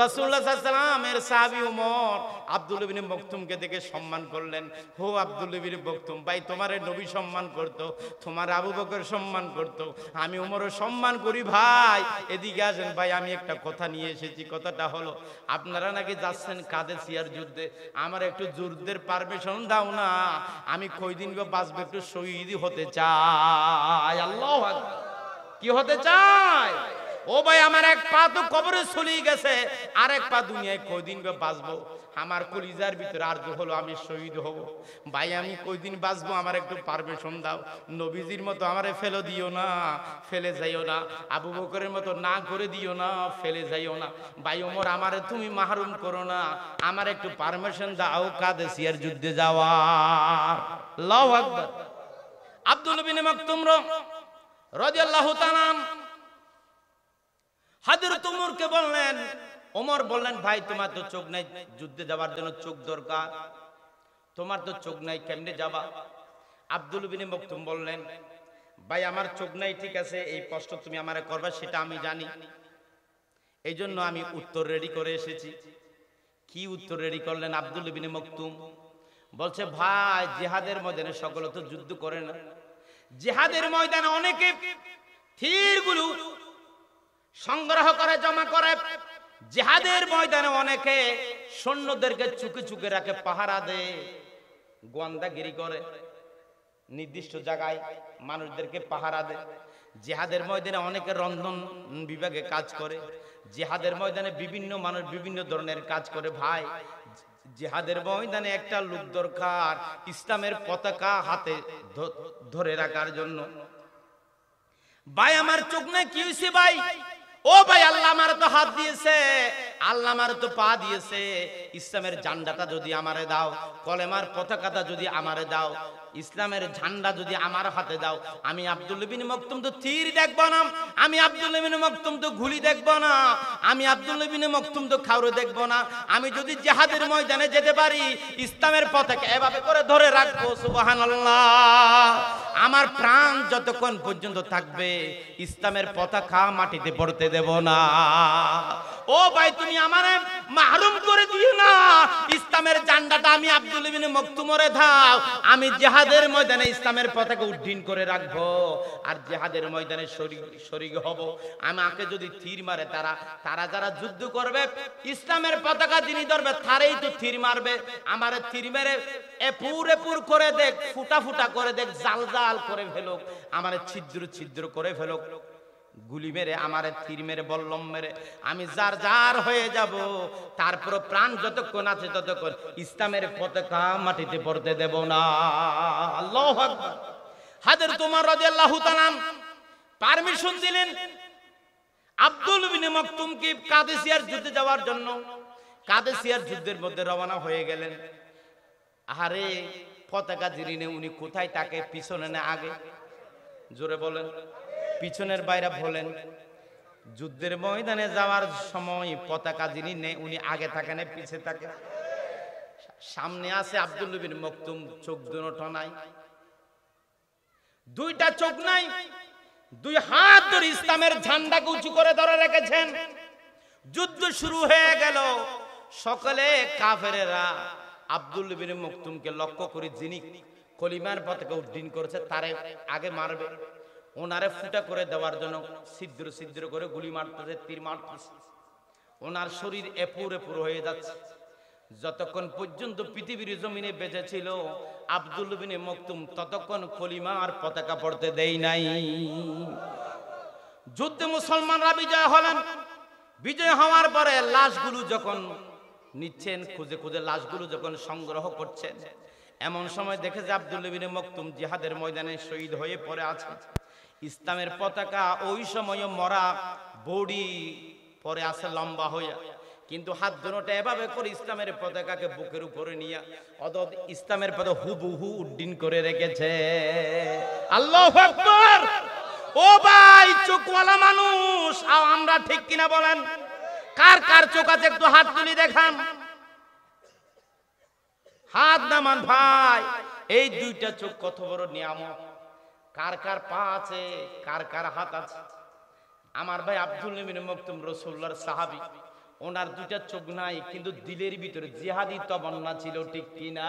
রাসূলুল্লাহ সাল্লাল্লাহু আলাইহি ওয়াসাল্লামের সাহাবী ওমর আব্দুল্লাহ বিন মকতুমকে দেখে সম্মান করলেন। হো আব্দুল্লাহ বিন মকতুম ভাই, তোমারে নবী সম্মান করত, তোমার আবু বকর সম্মান করত, আমি ওমরও সম্মান করি ভাই, এদিকে আসেন ভাই, আমি একটা কথা নিয়ে এসেছি। কথাটা হলো আপনারা নাকি যাচ্ছেন কাদেসিয়ার যুদ্ধে, আমার একটু যুদ্ধের পারমিশন দাও না, আমি কয়দিন বাঁচবো, একটু শহীদ হতে চাই। আল্লাহু আকবার। কি হতে চাই? ও ভাই আমার এক পা তো কবরে চলে গেছে, আর এক পা দুনিয়ায় কয়দিন বাঁচবো, আমার কলিজার ভিতরে আরজু হলো আমি শহীদ হব। ভাই আমি কয়দিন বাঁচবো, আমার একটু পারমিশন দাও, নবীজির মতো আমারে ফেলে দিও না, ফেলে যাইও না, আবু বকরের মতো না করে দিও না, ফেলে যাইও না। ভাই ওমর আমারে তুমি মাহরুম করো না, আমার একটু পারমিশন দাও কাদেসিয়ার যুদ্ধে যাওয়া। আল্লাহু আকবার। আব্দুল্লাহ বিন মকতুম রাদিয়াল্লাহু তাআলা হযরত ওমরকে বললেন, ওমর বললেন ভাই তোমার তো চোখ নাই, যুদ্ধে যাওয়ার জন্য চোখ দরকার, তোমার তো চোখ নাই, কেমনে যাবা? আব্দুল্লাহ বিন মকতুম বললেন ভাই আমার চোখ নাই ঠিক আছে, এই প্রশ্ন তুমি আমারে করবে সেটা আমি জানি, এই জন্য আমি উত্তর রেডি করে এসেছি। কি উত্তর রেডি করলেন আব্দুল্লাহ বিন মকতুম? বলছে ভাই জিহাদের ময়দানে সকলে তো যুদ্ধ করে না, জিহাদের ময়দানে অনেকে তীরগুলো সংগ্রহ করে জমা করে, জিহাদের ময়দানে অনেকে সৈন্যদেরকে চুকে চুকে রাখে, পাহারা দেয়, গোয়েন্দাগিরি করে, নির্দিষ্ট জায়গায় মানুষদেরকে পাহারা দেয়। জিহাদের ময়দানে অনেকে রন্ধন বিভাগে কাজ করে, জিহাদের ময়দানে বিভিন্ন মানুষ বিভিন্ন ধরনের কাজ করে। ভাই জিহাদের ময়দানে একটা লোক দরকার ইসলামের পতাকা হাতে ধরে রাখার জন্য। ভাই আমার চোখ নাই, কি হয়েছে ভাই? ও ভাই আল্লাহ আমার তো হাত দিয়েছে, আল্লাহ আমার তো পা দিয়েছে, ইসলামের ঝান্ডাটা যদি আমারে দাও, কলেমার পতাকাটা যদি আমারে দাও, ইসলামের ঝান্ডা যদি আমার হাতে দাও, আমি আব্দুল্লাহ বিন মকতুম তো তীর দেখব না, আমি আব্দুল্লাহ বিন মকতুম তো গুলি দেখব না, আমি আব্দুল্লাহ বিন মকতুম তো খাউরে দেখব না, আমি যদি জিহাদের ময়দানে যেতে পারি ইসলামের পতাকা এভাবে করে ধরে রাখবো। সুবহানাল্লাহ। আমার প্রাণ যতক্ষণ পর্যন্ত থাকবে ইসলামের পতাকা মাটিতে পড়তে দেব না। ও ভাই তুমি আমারে মাহরুম করে দিও না, ইসলামের ঝান্ডাটা আমি আব্দুল্লাহ বিন মকতুমরে দাও, আমি জিহাদের ময়দানে ইসলামের পতাকা উড্ডীন করে রাখবো, আর জিহাদের ময়দানে শরীক হব। আমাকে যদি তীর মারে তারা যারা যুদ্ধ করবে ইসলামের পতাকা যিনি ধরবে তারাই তো তীর মারবে, আমারে তীর মেরে এপুর করে দেখ, ফুটা ফুটা করে দেখ, জাল জাল করে ফেলুক, আমারে ছিদ্র ছিদ্র করে ফেলুক, গুলি মেরে আমারে তীর মেরে বল্লম মেরে আমি যার হয়ে যাব, তারপর প্রাণ যতক্ষণ আছে ততক্ষণ ইসলামের পতাকা মাটিতে পড়তে দেব না। আল্লাহু আকবার। হযরত ওমর রাদিয়াল্লাহু তাআলা পারমিশন দিলেন আব্দুল্লাহ বিন মকতুমকে কাদেসিয়ার যুদ্ধে যাওয়ার জন্য। কাদেসিয়ার যুদ্ধের মধ্যে রওনা হয়ে গেলেন। আরে পতাকা যিনি নেই উনি কোথায় তাকে পিছনে না আগে? জোরে বলেন। পিছনের বাইরে বলেন। যুদ্ধের ময়দানে যাওয়ার সময় পতাকা যিনি নেই উনি আগে থাকে না পিছে থাকে? সামনে আছে আব্দুল্লাহ বিন মকতুম, চোখ দুটো নাই, দুইটা চোখ নাই, দুই হাত ধরে ইসলামের ঝান্ডাকে উঁচু করে ধরে রেখেছেন। যুদ্ধ শুরু হয়ে গেল। সকলে কাফেরেরা আব্দুল্লাহ বিন মকতুমকে লক্ষ্য করে যিনি কলিমার পতাকা উড্ডীন করেছে তারে আগে মারবে, ওনারে ফুটা করে দেওয়ার জন্য ছিদ্র ছিদ্র করে গুলি মারতেছে, তীর মারতেছে। ওনার শরীর এপুর এপুর হয়ে যাচ্ছে। যতক্ষণ পর্যন্ত পৃথিবীর জমিনে বেঁচে ছিল আব্দুল্লাহ বিন মকতুম ততক্ষণ কলিমার পতাকা পড়তে দেয় নাই। যুদ্ধে মুসলমানরা বিজয় হলেন। বিজয় হওয়ার পরে লাশগুলো যখন নিচ্ছেন, খুঁজে খুঁজে লাশগুলো যখন সংগ্রহ করছেন, এমন সময় দেখে যে আব্দুল্লাহ বিন মকতুম জিহাদের ময়দানে শহীদ হয়ে পড়ে আছে। ইসলামের পতাকা ওই সময় মরা বডি পরে আছে লম্বা হয়ে, কিন্তু হাত দুটোটা এভাবে করে ইসলামের পতাকাকে বুকের উপরে নিয়ে অদদ ইসলামের পতাকা হুবহু উড্ডীন করে রেখেছে। আল্লাহু আকবার। ও ভাই, চোখওয়ালা মানুষ আমরা ঠিক কিনা বলেন? কার কার চোখ আছে একটু হাত তুলি দেখান। হাত নামান ভাই। এই দুইটা চোখ কত বড় নিয়ামত। কার কার পা আছে, কার কার হাত আছে? আমার ভাই আব্দুল্লাহ বিন মকতুম রাসূলুল্লাহর সাহাবী, ওনার দুইটা চোখ নাই কিন্তু দিলের ভিতরে জিহাদি তমন্না ছিল, ঠিক কিনা?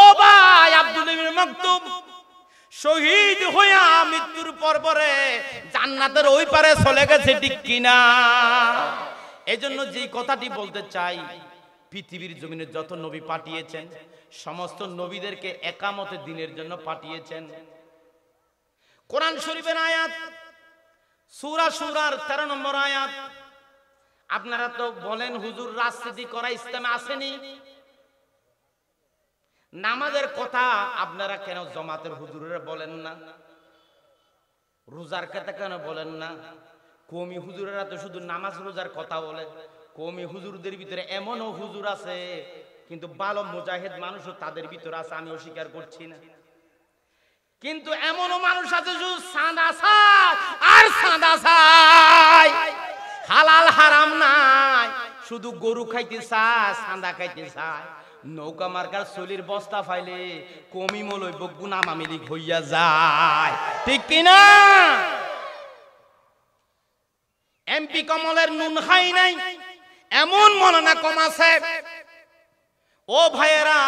ও ভাই, আব্দুল্লাহ বিন মকতুম শহীদ হইয়া মৃত্যুর পরে জান্নাতের ওই পারে চলে গেছে, ঠিক কিনা? এজন্য যে কথাটি বলতে চাই, পৃথিবীর জমিনে যত নবী পাঠিয়েছেন সমস্ত নবীদেরকে একামতে দিনের জন্য পাঠিয়েছেন। কোরআন শরীফের আয়াত সূরা সূরার 13 নম্বর আয়াত। আপনারা তো বলেন হুজুর রাজনীতি করা ইসলামে আসেনি। নামাজের কথা আপনারা কেন জামাতের হুজুরেরা বলেন না? রোজার কথা কেন বলেন না? কওমি হুজুরেরা তো শুধু নামাজ রোজার কথা বলে। কওমি হুজুরদের ভিতরে এমনও হুজুর আছে কিন্তু ভালো মুজাহিদ মানুষও তাদের ভিতরে আছে, আমি অস্বীকার করছি না। কিন্তু এমনও মানুষ আছে শুধু সাদা চায় আর সাদা চায়, হালাল হারাম নাই, শুধু গরু খাইতে চায়, সাদা খাইতে চায়। নৌকা মার্কার চলির বস্তা ফাইলে কমি মলই বগুনা মামিলিক হইয়া যায়, ঠিক কিনা? এমপি কমলের নুন খাই নাই এমন মৌলানা কম আছে। ও ভাইয়েরা,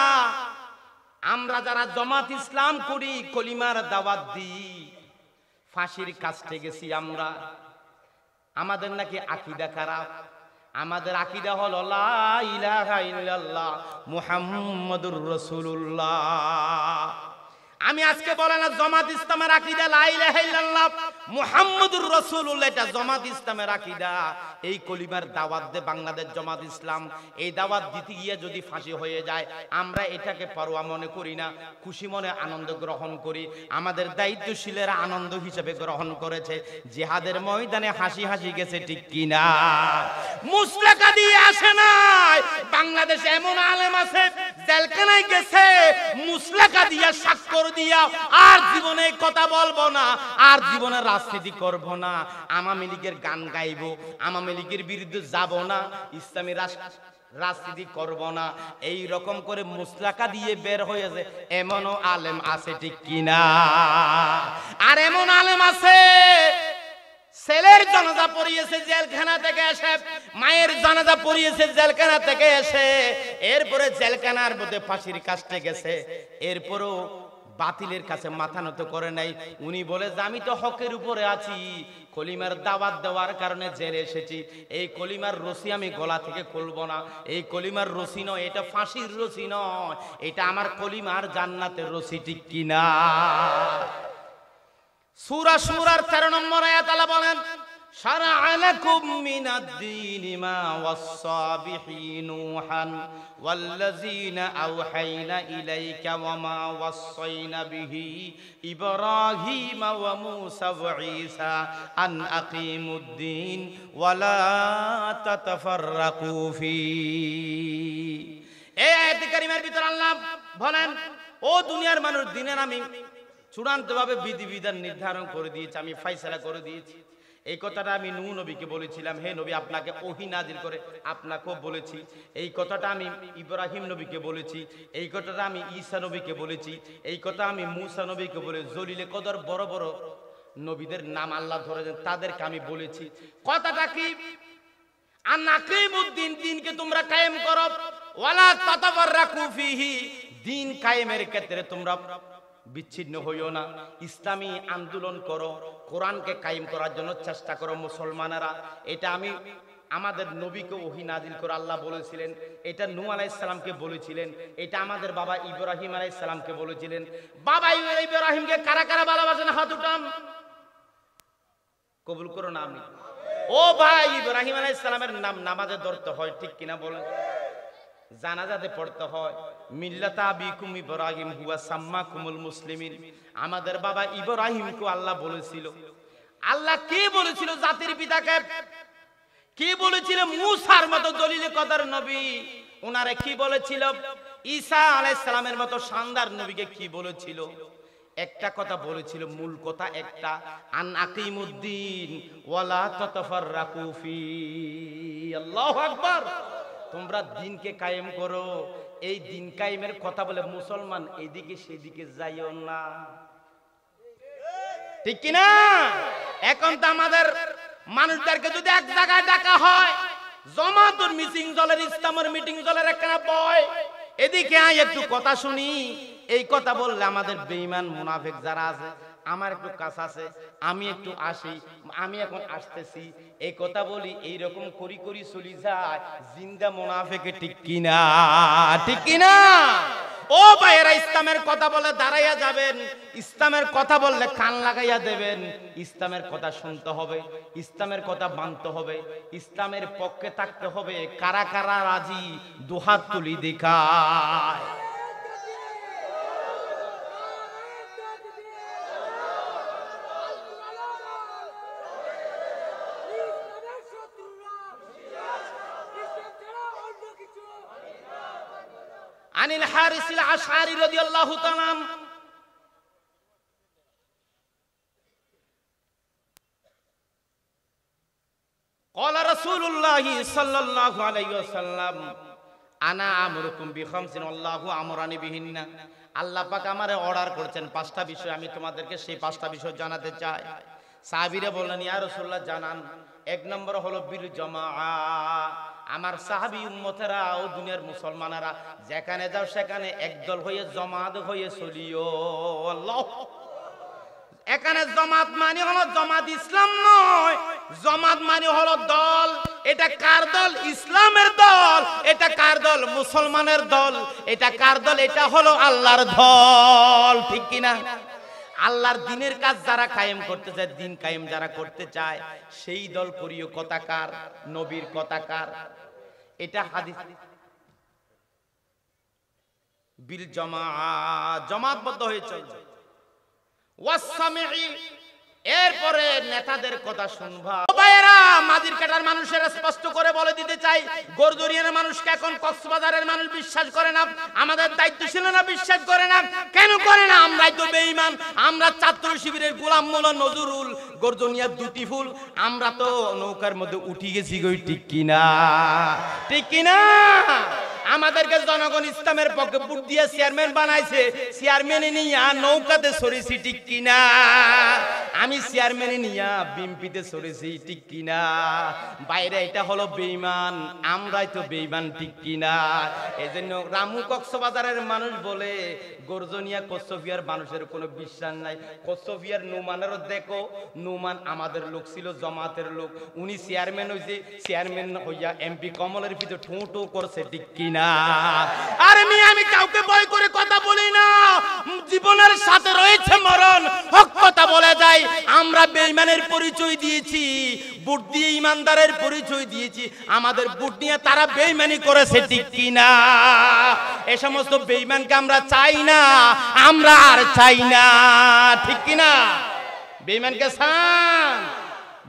আমরা যারা জামাত ইসলাম করি, কলিমার দাওয়াত দিই, ফাঁসির কাছে গেছি আমরা। আমাদের নাকি আকীদা খারাপ। আমাদের আকীদা হলো লা ইলাহা ইল্লাল্লাহ মুহাম্মাদুর রাসূলুল্লাহ। আমি আজকে বলে না জামাত ইসলামের আকীদা লা ইলাহা ইল্লাল্লাহ মুহাম্মাদুর রাসূলুল্লাহ, এটা জামাত ইসলামের আকীদা। এই কলিমার দাওয়াত দে বাংলাদেশ জামাত ইসলাম। এই দাওয়াত দিতে গিয়ে যদি ফাঁসি হয়ে যায় আমরা এটাকে পরোয়া মনে করি না, খুশি মনে আনন্দ গ্রহণ করি। আমাদের দায়িত্বশীলেরা আনন্দ হিসেবে গ্রহণ করেছে। জিহাদের ময়দানে হাসি হাসি গেছে, ঠিক কিনা? মুসলাকা দিয়ে আসে নাই। বাংলাদেশে এমন আলেম আছে জেলখানায় গেছে মুসলাকা দিয়া স্বাক্ষর দিয়া, আর জীবনে কথা বলবো না, আর জীবনে রাজনীতি করব না, আওয়ামী লীগের গান গাইব, আওয়ামী লীগের বিরুদ্ধে যাব না, ইসলামী রাজনীতি করব না, এই রকম করে মুসলাকা দিয়ে বের হয়েছে এমনও আলেম আছে, ঠিক কিনা? আর এমন আলেম আছে ছেলের জানাজা পড়িয়েছে জেলখানা থেকে এসে, মায়ের জানাজা পড়িয়েছে জেলখানা থেকে এসে, এরপরে জেলখানার মধ্যে ফাঁসির কাছে গেছে, এরপরও বাতিলের কাছে মাথা নত করে নাই। উনি বলে যে আমি তো হকের উপরে আছি, কলিমার দাওয়াত দেওয়ার কারণে জেলে এসেছি, এই কলিমার রশি আমি গলা থেকে খুলব না। এই কলিমার রশি নয়, এটা ফাঁসির রশি নয়, এটা আমার কলিমার জান্নাতের রশি, ঠিক কিনা? সূরা সূরার 13 নম্বর আয়াত আল্লাহ বলেন, শারা'a লাকুম মিনাদ-দীনি মা ওয়াসসা বিহি নূহান ওয়াল্লাযীনা আওহাইনা ইলাইকা ওয়া মা ওয়াসসাইনা বিহি ইব্রাহীমা ওয়া মূসা ওয়া ঈসা আন আকিমুদ-দীন ওয়া লা তাতাফাররাকু ফী। এই আয়াতে কারিমার ভিতর আল্লাহ বলেন, ও দুনিয়ার মানুষ, দিনের আমি চূড়ান্তভাবে বিধিবিধান নির্ধারণ করে দিয়েছি, আমি ফয়সালা করে দিয়েছি। এই কথাটা আমি নূহ নবীকে বলেছিলাম, হে নবী আপনাকে ওহী নাজিল করে আপনাকেও বলেছি। এই কথাটা আমি ইব্রাহিম নবীকে বলেছি, এই কথাটা আমি ঈসা নবীকে বলেছি, এই কথা আমি মূসা নবীকে বলে, জলিলে কদর বড় বড় নবীদের নাম আল্লাহ ধরেছেন তাদেরকে আমি বলেছি। কথাটা কি? আন আকিমুদ্দিন, দিনকে তোমরা কায়েম করো, ওয়ালা তাতাফাররাকু ফীহি, দিন কায়েমের ক্ষেত্রে তোমরা বিচ্ছিন্ন হইও না, ইসলামী আন্দোলন করো, কোরআনকে কায়েম করার জন্য চেষ্টা করো মুসলমানেরা। এটা আমি আমাদের নবীকে ওহী নাজিল করে আল্লাহ বলেছিলেন, এটা নূহ আলাইহিস সালামকে বলেছিলেন, এটা আমাদের বাবা ইব্রাহিম আলাইহিস সালামকে বলেছিলেন। বাবা ইব্রাহিমকে কারা কারা ভালোবাসেন? হাত উঠান, কবুল করো না। আমি ও ভাই, ইব্রাহিম আলাইহিস সালামের নাম নামাজে ধরতে হয়, ঠিক কিনা বলেন? জানাজাতে পড়তে হয়। মিল্লাতা আবিকুম ইব্রাহিম হুয়া সাম্মাকুমুল মুসলিমিন, আমাদের বাবা ইব্রাহিমকে আল্লাহ বলেছিল। আল্লাহ কি বলেছিল জাতির পিতাকে? কি বলেছিল? মূসার মতো দলিলে কদর নবী ওনারে কি বলেছিল? ঈসা আলাইহিস সালামের মতো শানদার নবীকে কি বলেছিল? একটা কথা বলেছিল, মূল কথা একটা, আন আকিমুদ্দিন ওয়ালা তাতাফাররাকু ফি। আল্লাহু আকবার। তোমরা দিনকে কায়েম করো। এই দিন কায়েমের কথা বলে মুসলমান এদিকে সেদিকে যাইও না, ঠিক কি না? এখন তো আমাদের মানুষদেরকে যদি এক জায়গায় ডাকা হয়, জামাতের মিটিং দলের, ইসলামের মিটিং দলের একখানা বয়, এদিকে আয় একটু কথা শুনি, এই কথা বললে আমাদের বেঈমান মুনাফিক যারা আছে, আমার একটু কাজ আছে, আমি একটু আসি, আমি এখন আসতেছি, এই কথা বলি, এইরকম করি করি চলি যায় জিন্দা মুনাফিকে, ঠিক কিনা? ঠিক কিনা? ও ভাইয়েরা, ইসলামের কথা বলে দাঁড়াইয়া যাবেন, ইসলামের কথা বললে কান লাগাইয়া দেবেন, ইসলামের কথা শুনতে হবে, ইসলামের কথা মানতে হবে, ইসলামের পক্ষে থাকতে হবে। কারা কারা রাজি দুহাত তুলি দেখায়। আনিল হারিসিল আশআরি রাদিয়াল্লাহু তাআলা قال رسول الله صلى الله عليه وسلم আনা আমরুকুম বিখামসিন আল্লাহু আমরানি বিহিন্না। আল্লাহ পাক আমারে অর্ডার করেছেন 5টা বিষয়, আমি তোমাদেরকে সেই 5টা বিষয় জানাতে চাই। সাহাবীরা বললেন, ইয়া রাসূলুল্লাহ জানান। 1 নম্বর হলো বিল জামাআ। আমার সাহাবী উম্মতেরা ও দুনিয়ার মুসলমানেরা যেখানে যাও সেখানে একদল হয়ে জামাত হয়ে চলিও। আল্লাহ, এখানে জামাত মানে হলো জামাত ইসলাম নয়, জামাত মানে হলো দল। এটা কার দল? ইসলামের দল। এটা কার দল? মুসলমানের দল। এটা কার দল? এটা হলো আল্লাহর দল, ঠিক কিনা? আল্লাহর দ্বীনের কাজ যারা কায়েম করতে চায়, দ্বীন কায়েম যারা করতে চায়, সেই দল করিও কথা কার? নবীর কথা কার? এটা হাদিস। বিল জামাআত, জামাতবদ্ধ হয়ে চলবে। ওয়াসসামিঈ, এরপরে নেতাদের কথা শুনবা। ভাইয়েরা, মাদির কাটার মানুষের স্পষ্ট করে বলে দিতে চাই, গরদরিয়ার মানুষকে এখন কক্সবাজারের মানুষ বিশ্বাস করে না, আমাদের দায়িত্বশীলরা বিশ্বাস করে না। কেন করে না? আমরাই তো বেঈমান। আমরা ছাত্র শিবিরের গোলাম মোল্লা নজরুল, গরদরিয়ার দুটি ফুল, আমরা তো নৌকার মধ্যে উঠে গেছি গই, ঠিক কিনা? ঠিক কিনা? আমাদেরকে জনগণ ইসলামের পক্ষে ভোট দিয়ে চেয়ারম্যান বানাইছে, চেয়ারম্যানে নিয়া নৌকাতে সরেছি, ঠিক কিনা? আমি চেয়ারম্যানে নিয়া বিএমপিতে সরেছি, ঠিক কিনা? বাইরে এটা হলো বেঈমান, আমরাই তো বেঈমান, ঠিক কিনা? এজন্য রামু কক্সবাজারের মানুষ বলে গর্জনিয়া কচ্ছফিয়ার মানুষের কোনো বিশ্বাস নাই। কচ্ছফিয়ার নুমানেরও দেখো, নুমান আমাদের লোক ছিল, জামাতের লোক, উনি চেয়ারম্যান হইছে, চেয়ারম্যান হইয়া এমপি কমলের ভিতরে ঠোঁটো করছে, ঠিক কিনা? আরে মিয়া, আমি কাউকে ভয় করে কথা বলি না, জীবনের সাথে রয়েছে মরণ, হক কথা বলে যায়। আমরা বেঈমানের পরিচয় দিয়েছি, বুট দিয়ে ইমানদারের পরিচয় দিয়েছি, আমাদের বুট নিয়ে তারা বেঈমানি করেছে, ঠিক কিনা? এই সমস্ত বেঈমানকে আমরা চাই না, আমরা আর চাই না, ঠিক কিনা? বেঈমানকে চান?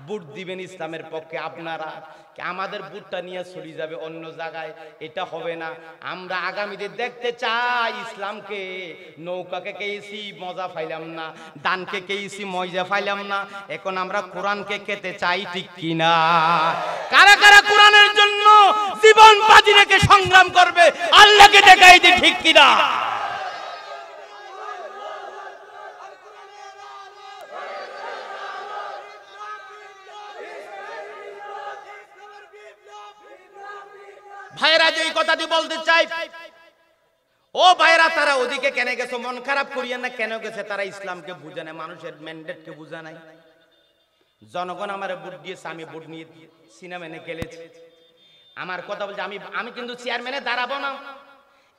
ভোট দিবেন ইসলামের পক্ষে, আপনারা আমাদের ভোটটা নিয়ে চলে যাবে অন্য জায়গায়, এটা হবে না। আমরা আগামীতে দেখতে চাই ইসলামকে, নৌকাকে কেছি মজা পাইলাম না, দানকে কেছি মজা পাইলাম না, এখন আমরা কোরআনকে খেতে চাই, ঠিক কিনা? কারা কারা কোরআনের জন্য জীবন বাজি রেখে সংগ্রাম করবে আল্লাহকে দেখাই দি, ঠিক কিনা? ভাইরা যে কথাটি বলতে চাই, ও ভাইরা তারা ওদিকে কেন গেছে, মন খারাপ করিয়েন না, কেন গেছে? তারা ইসলামকে বুঝে নাই, মানুষের ম্যান্ডেটকে বুঝে নাই। জনগণ আমার ভোট দিয়েছে, আমি ভোট নিয়ে সিনেমা এনে খেলেছি। আমার কথা বলছে, আমি কিন্তু চেয়ারম্যানে দাঁড়াবো না।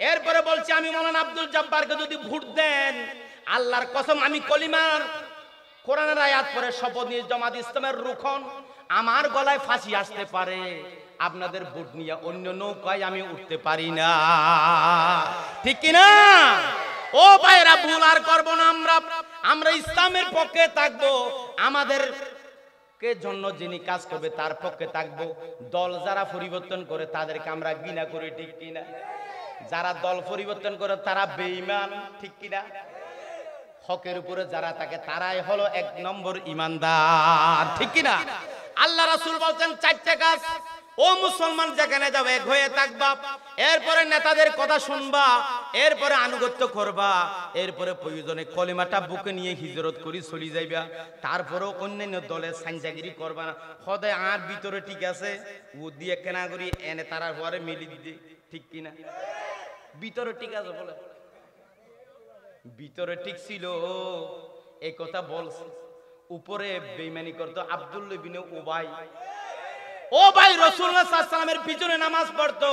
এরপরে বলছি, আমি মৌলানা আব্দুল জব্বারকে যদি ভোট দেন, আল্লাহর কসম আমি কলিমার কোরআনের আয়াত পড়ে শপথ নিয়ে জামাত ইসলামের রুখন, আমার গলায় ফাঁসি আসতে পারে, আপনাদের ভোট নিয়ে অন্য নৌকায় আমি উঠতে পারি না, ঠিক কিনা? ও ভাইরা, ভুল আর করবো না। আমরা ইসলামের পক্ষে থাকবো, আমাদের কে জন্য যিনি কাজ করবে তার পক্ষে থাকবো। দল যারা পরিবর্তন করে তাদেরকে আমরা ঘৃণা করি, ঠিক কিনা? যারা দল পরিবর্তন করে তারা বেঈমান, ঠিক কিনা? হকের উপরে যারা থাকে তারাই হলো 1 নম্বর ইমানদার, ঠিক কিনা? আল্লাহ রাসূল বলছেন 4টা কাজ, ও মুসলমান যেখানে যাবে এক হয়ে থাকবা, এরপরে নেতাদের কথা শুনবা, এরপরে আনুগত্য করবা, এরপরে প্রয়োজনে কলিমাটা বুকে নিয়ে হিজরত করি চলে যাইবা, তারপরেও অন্যান্য দলের সাঞ্জাগিরি করবা না। খোদায় আর ভিতরে ঠিক আছে, ও দিয়ে কেনা করি এনে তারা পরে মিলি দিতে, ঠিক কিনা? ভিতরে ঠিক আছে বলে, ভিতরে ঠিক ছিল, এই কথা বলছে। উপরে বেঈমানি করতো আব্দুল্লাহ ইবনে উবাই। ও ভাই, রাসূলুল্লাহ সাল্লাল্লাহু আলাইহি ওয়াসাল্লামের পিছনে নামাজ পড়তো।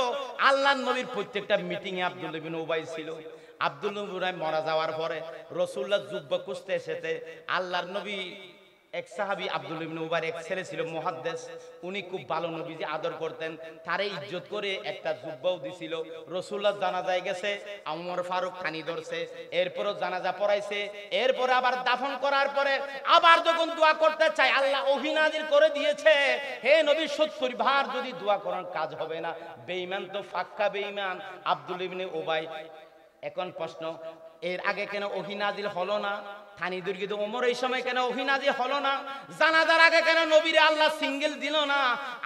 আল্লাহর নবীর প্রত্যেকটা মিটিং এ আব্দুল্লাহ ইবনে উবাই ছিল। আব্দুল্লাহ ইবনে উবাই মারা যাওয়ার পরে রাসূলুল্লাহ জুব্বা খুঁজতে এসেছে। আল্লাহর নবী এক সাহাবী আব্দুল্লাহ ইবনে উবাইর এক ছেলে ছিল মুহাদ্দিস, উনি খুব ভালো নবীজি আদর করতেন, তারে ইজ্জত করে একটা জুব্বাও দিছিল। রাসূলুল্লাহ জানাজায় গেছে, ওমর ফারুক খানি ধরছে, এরপরও জানাজা পড়াইছে, এরপর আবার দাফন করার পরে আবার যখন দোয়া করতে চাই, আল্লাহ ওহী নাযিল করে দিয়েছে, হে নবী 70 বার যদি দোয়া করার কাজ হবে না। বেঈমান তো ফাক্কা বেঈমান আব্দুল্লাহ ইবনে উবাই। এখন প্রশ্ন, এর আগে কেন ওহী নাযিল হলো না? থানি দুর্গিত ওমর এই সময় কেন ওহী নাযিল হলো না? জানাজার আগে কেন নবীরে আল্লাহ সিঙ্গেল দিল না?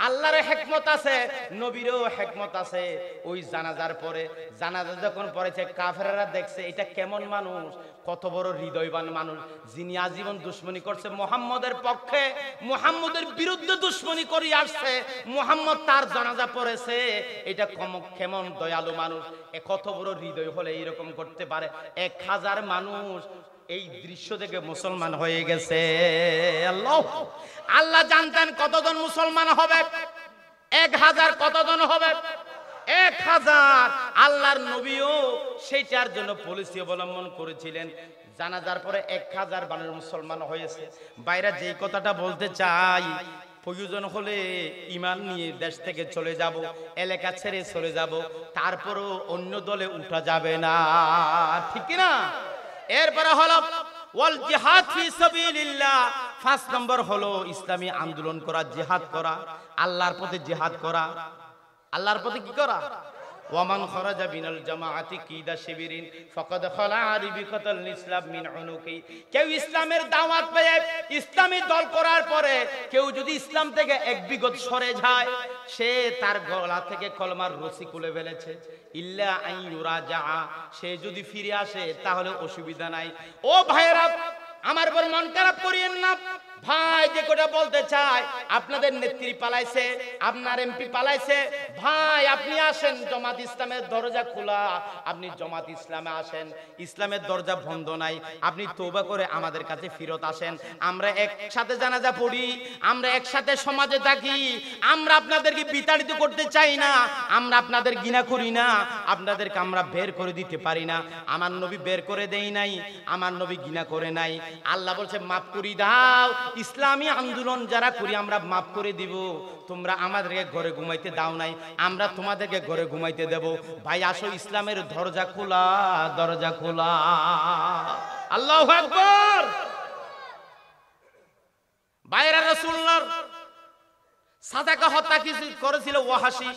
আল্লাহর হিকমত আছে, নবীরও হিকমত আছে। ওই জানাজার পরে, জানাজা যখন পড়েছে, কাফেররা দেখছে এটা কেমন মানুষ, কত বড় হৃদয়বান মানুষ, যিনি আজীবন দুশমনি করছে মুহাম্মদের পক্ষে, মুহাম্মদের বিরুদ্ধে দুশমনি করে আসছে, মুহাম্মদ তার জানাজা পড়েছে, এটা কেমন দয়ালু মানুষ, কত বড় হৃদয় হলে এরকম করতে পারে। 1000 মানুষ এই দৃশ্য দেখে মুসলমান হয়ে গেছে। আল্লাহ জানতেন কতজন মুসলমান হবে, 1000 কতজন হবে, 1000। আল্লাহর নবীও সেটার জন্য পলিসি অবলম্বন করেছিলেন। জানাজার পরে 1000 মানুষ মুসলমান হয়েছে। বাইরে যেই কথাটা বলতে চাই, প্রয়োজন হলে ঈমান নিয়ে দেশ থেকে চলে যাব, এলাকা ছেড়ে চলে যাব, তারপরও অন্য দলে উঠা যাবে না, ঠিক কি না? এরপরে হলো ওয়াল জিহাদ ফি সাবিলিল্লাহ। 5 নম্বর হলো ইসলামী আন্দোলন করা, জিহাদ করা, আল্লাহর পথে জিহাদ করা। আল্লাহর পথে কি করা? ওয়ামান খরাজা বিনাল জামাআতি কিদা শিবিরিন ফাকাদ খালা বিকাতাল ইসলাম মিন উনুকি। কেউ ইসলামের দাওয়াত পেয়ে ইসলামী দল করার পরে কেউ যদি ইসলাম থেকে এক বিগত সরে যায়, সে তার গলা থেকে কলমার রশি খুলে ফেলেছে। ইল্লা আন ইউরাজা, সে যদি ফিরে আসে তাহলে অসুবিধা নাই। ও ভাইরা, আমার বড় মন খারাপ করিয়েন না ভাই, যে কথা বলতে চাই, আপনাদের নেত্রী পালাইছে, আপনার এমপি পালাইছে, ভাই আপনি আসেন, জামাত ইসলামের দরজা খোলা, আপনি জামাত ইসলামে আসেন, ইসলামের দরজা বন্ধ নাই, আপনি তওবা করে আমাদের কাছে ফিরত আসেন, আমরা একসাথে জানাজা পড়ি, আমরা একসাথে সমাজে থাকি, আমরা আপনাদেরকে বিতাড়িত করতে চাই না, আমরা আপনাদের ঘৃণা করি না, আপনাদেরকে আমরা বের করে দিতে পারি না। আমার নবী বের করে দেই নাই, আমার নবী ঘৃণা করে নাই। আল্লাহ বলছে মাফ করে দাও, ইসলামী আন্দোলন যারা করি আমরা মাফ করে দিব। তোমরা আমাদেরকে ঘরে ঘুমাইতে দাও নাই, আমরা তোমাদেরকে ঘরে ঘুমাইতে দেব। ভাই আসো, ইসলামের দরজা খোলা, দরজা খোলা। আল্লাহু আকবার। বাইরা রাসূলুল্লাহর সাদাকা হত্যা কিছু করেছিল ওয়াহাশী।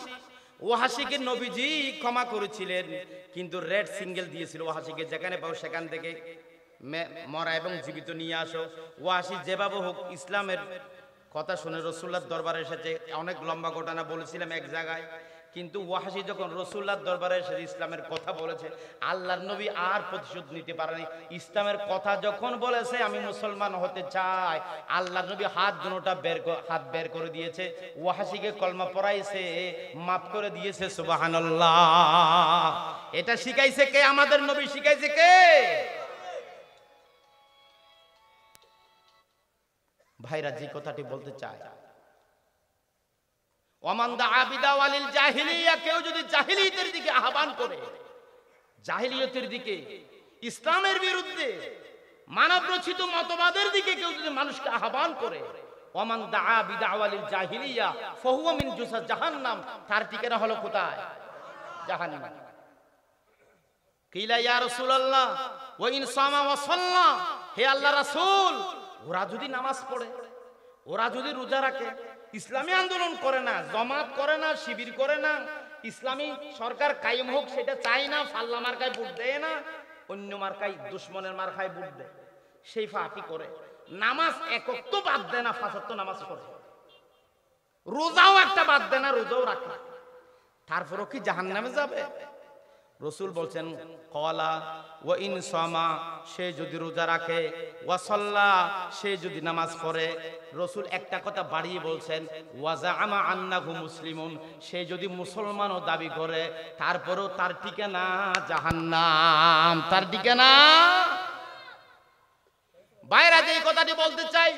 ওয়াহাশীকে নবীজি ক্ষমা করেছিলেন, কিন্তু রেড সিঙ্গেল দিয়েছিল ওয়াহাশীকে, যেখানে পাও সেখান থেকে মরা এবং জীবিত নিয়ে আসো। ওয়াহাশী যেভাবে হোক ইসলামের কথা শুনে রাসূলুল্লাহর দরবারে এসেছে। অনেক লম্বা ঘটনা বলেছিলাম এক জায়গায়, কিন্তু ওয়াহাশী যখন রাসূলুল্লাহর দরবারে এসে ইসলামের কথা বলেছে, আল্লাহর নবী আর প্রতিশোধ নিতে পারেনি। ইসলামের কথা যখন বলেছে আমি মুসলমান হতে চাই, আল্লাহর নবী হাত বের করে দিয়েছে, ওয়াহাশীকে কলমা পড়াইছে, মাফ করে দিয়েছে। সুবহানাল্লাহ। এটা শিখাইছে কে? আমাদের নবী শিখাইছে কে? ভাইরা, যে কথাটি বলতে চায়, ওমান দাআ বিদাওয়ালিল জাহিলিয়া, কেউ যদি জাহিলিয়তের দিকে আহ্বান করে, জাহিলিয়তের দিকে, ইসলামের বিরুদ্ধে, মানব রচিত মতবাদের দিকে কেউ যদি মানুষকে আহ্বান করে, ওমান দাআ বিদাওয়ালিল জাহিলিয়া ফাহুয়া মিন জুসা জাহান্নাম, তার ঠিকানা হলো কোথায়? জাহান্নাম। কিলা ইয়া রাসূলুল্লাহ ওয়া ইন সামা ওয়া সাল্লা, হে আল্লাহর রাসূল, ওরা যদি নামাজ পড়ে, ওরা যদি রোজা রাখে, ইসলামী আন্দোলন করে না, জামাত করে না, শিবির করে না, ইসলামী সরকার কায়েম হোক সেটা চায় না, ফাল্লা মার্কায় ভোট দেয় না, অন্য মার্কায় দুশমনের মার্কায় ভোট দেয়, সেই ফাঁকি করে, নামাজ একক তো বাদ দেয় না, ৫ ওয়াক্ত নামাজ পড়ে, রোজাও একটা বাদ দেয় না, রোজাও রাখে, তারপরও কি জাহান্নামে যাবে? রাসূল বলছেন ক্বালা ওয়া ইন সামা, সে যদি রোজা রাখে, ওয়া সাল্লা, সে যদি নামাজ পড়ে, রাসূল একটা কথা বাড়িয়ে বলছেন ওয়া জাআমা আন্নাহু মুসলিমুন, সে যদি মুসলমানও দাবি করে, তারপরেও তার ঠিকানা জাহান্নাম, তার ঠিকানা। বাইরে যে কথাটি বলতে চাই,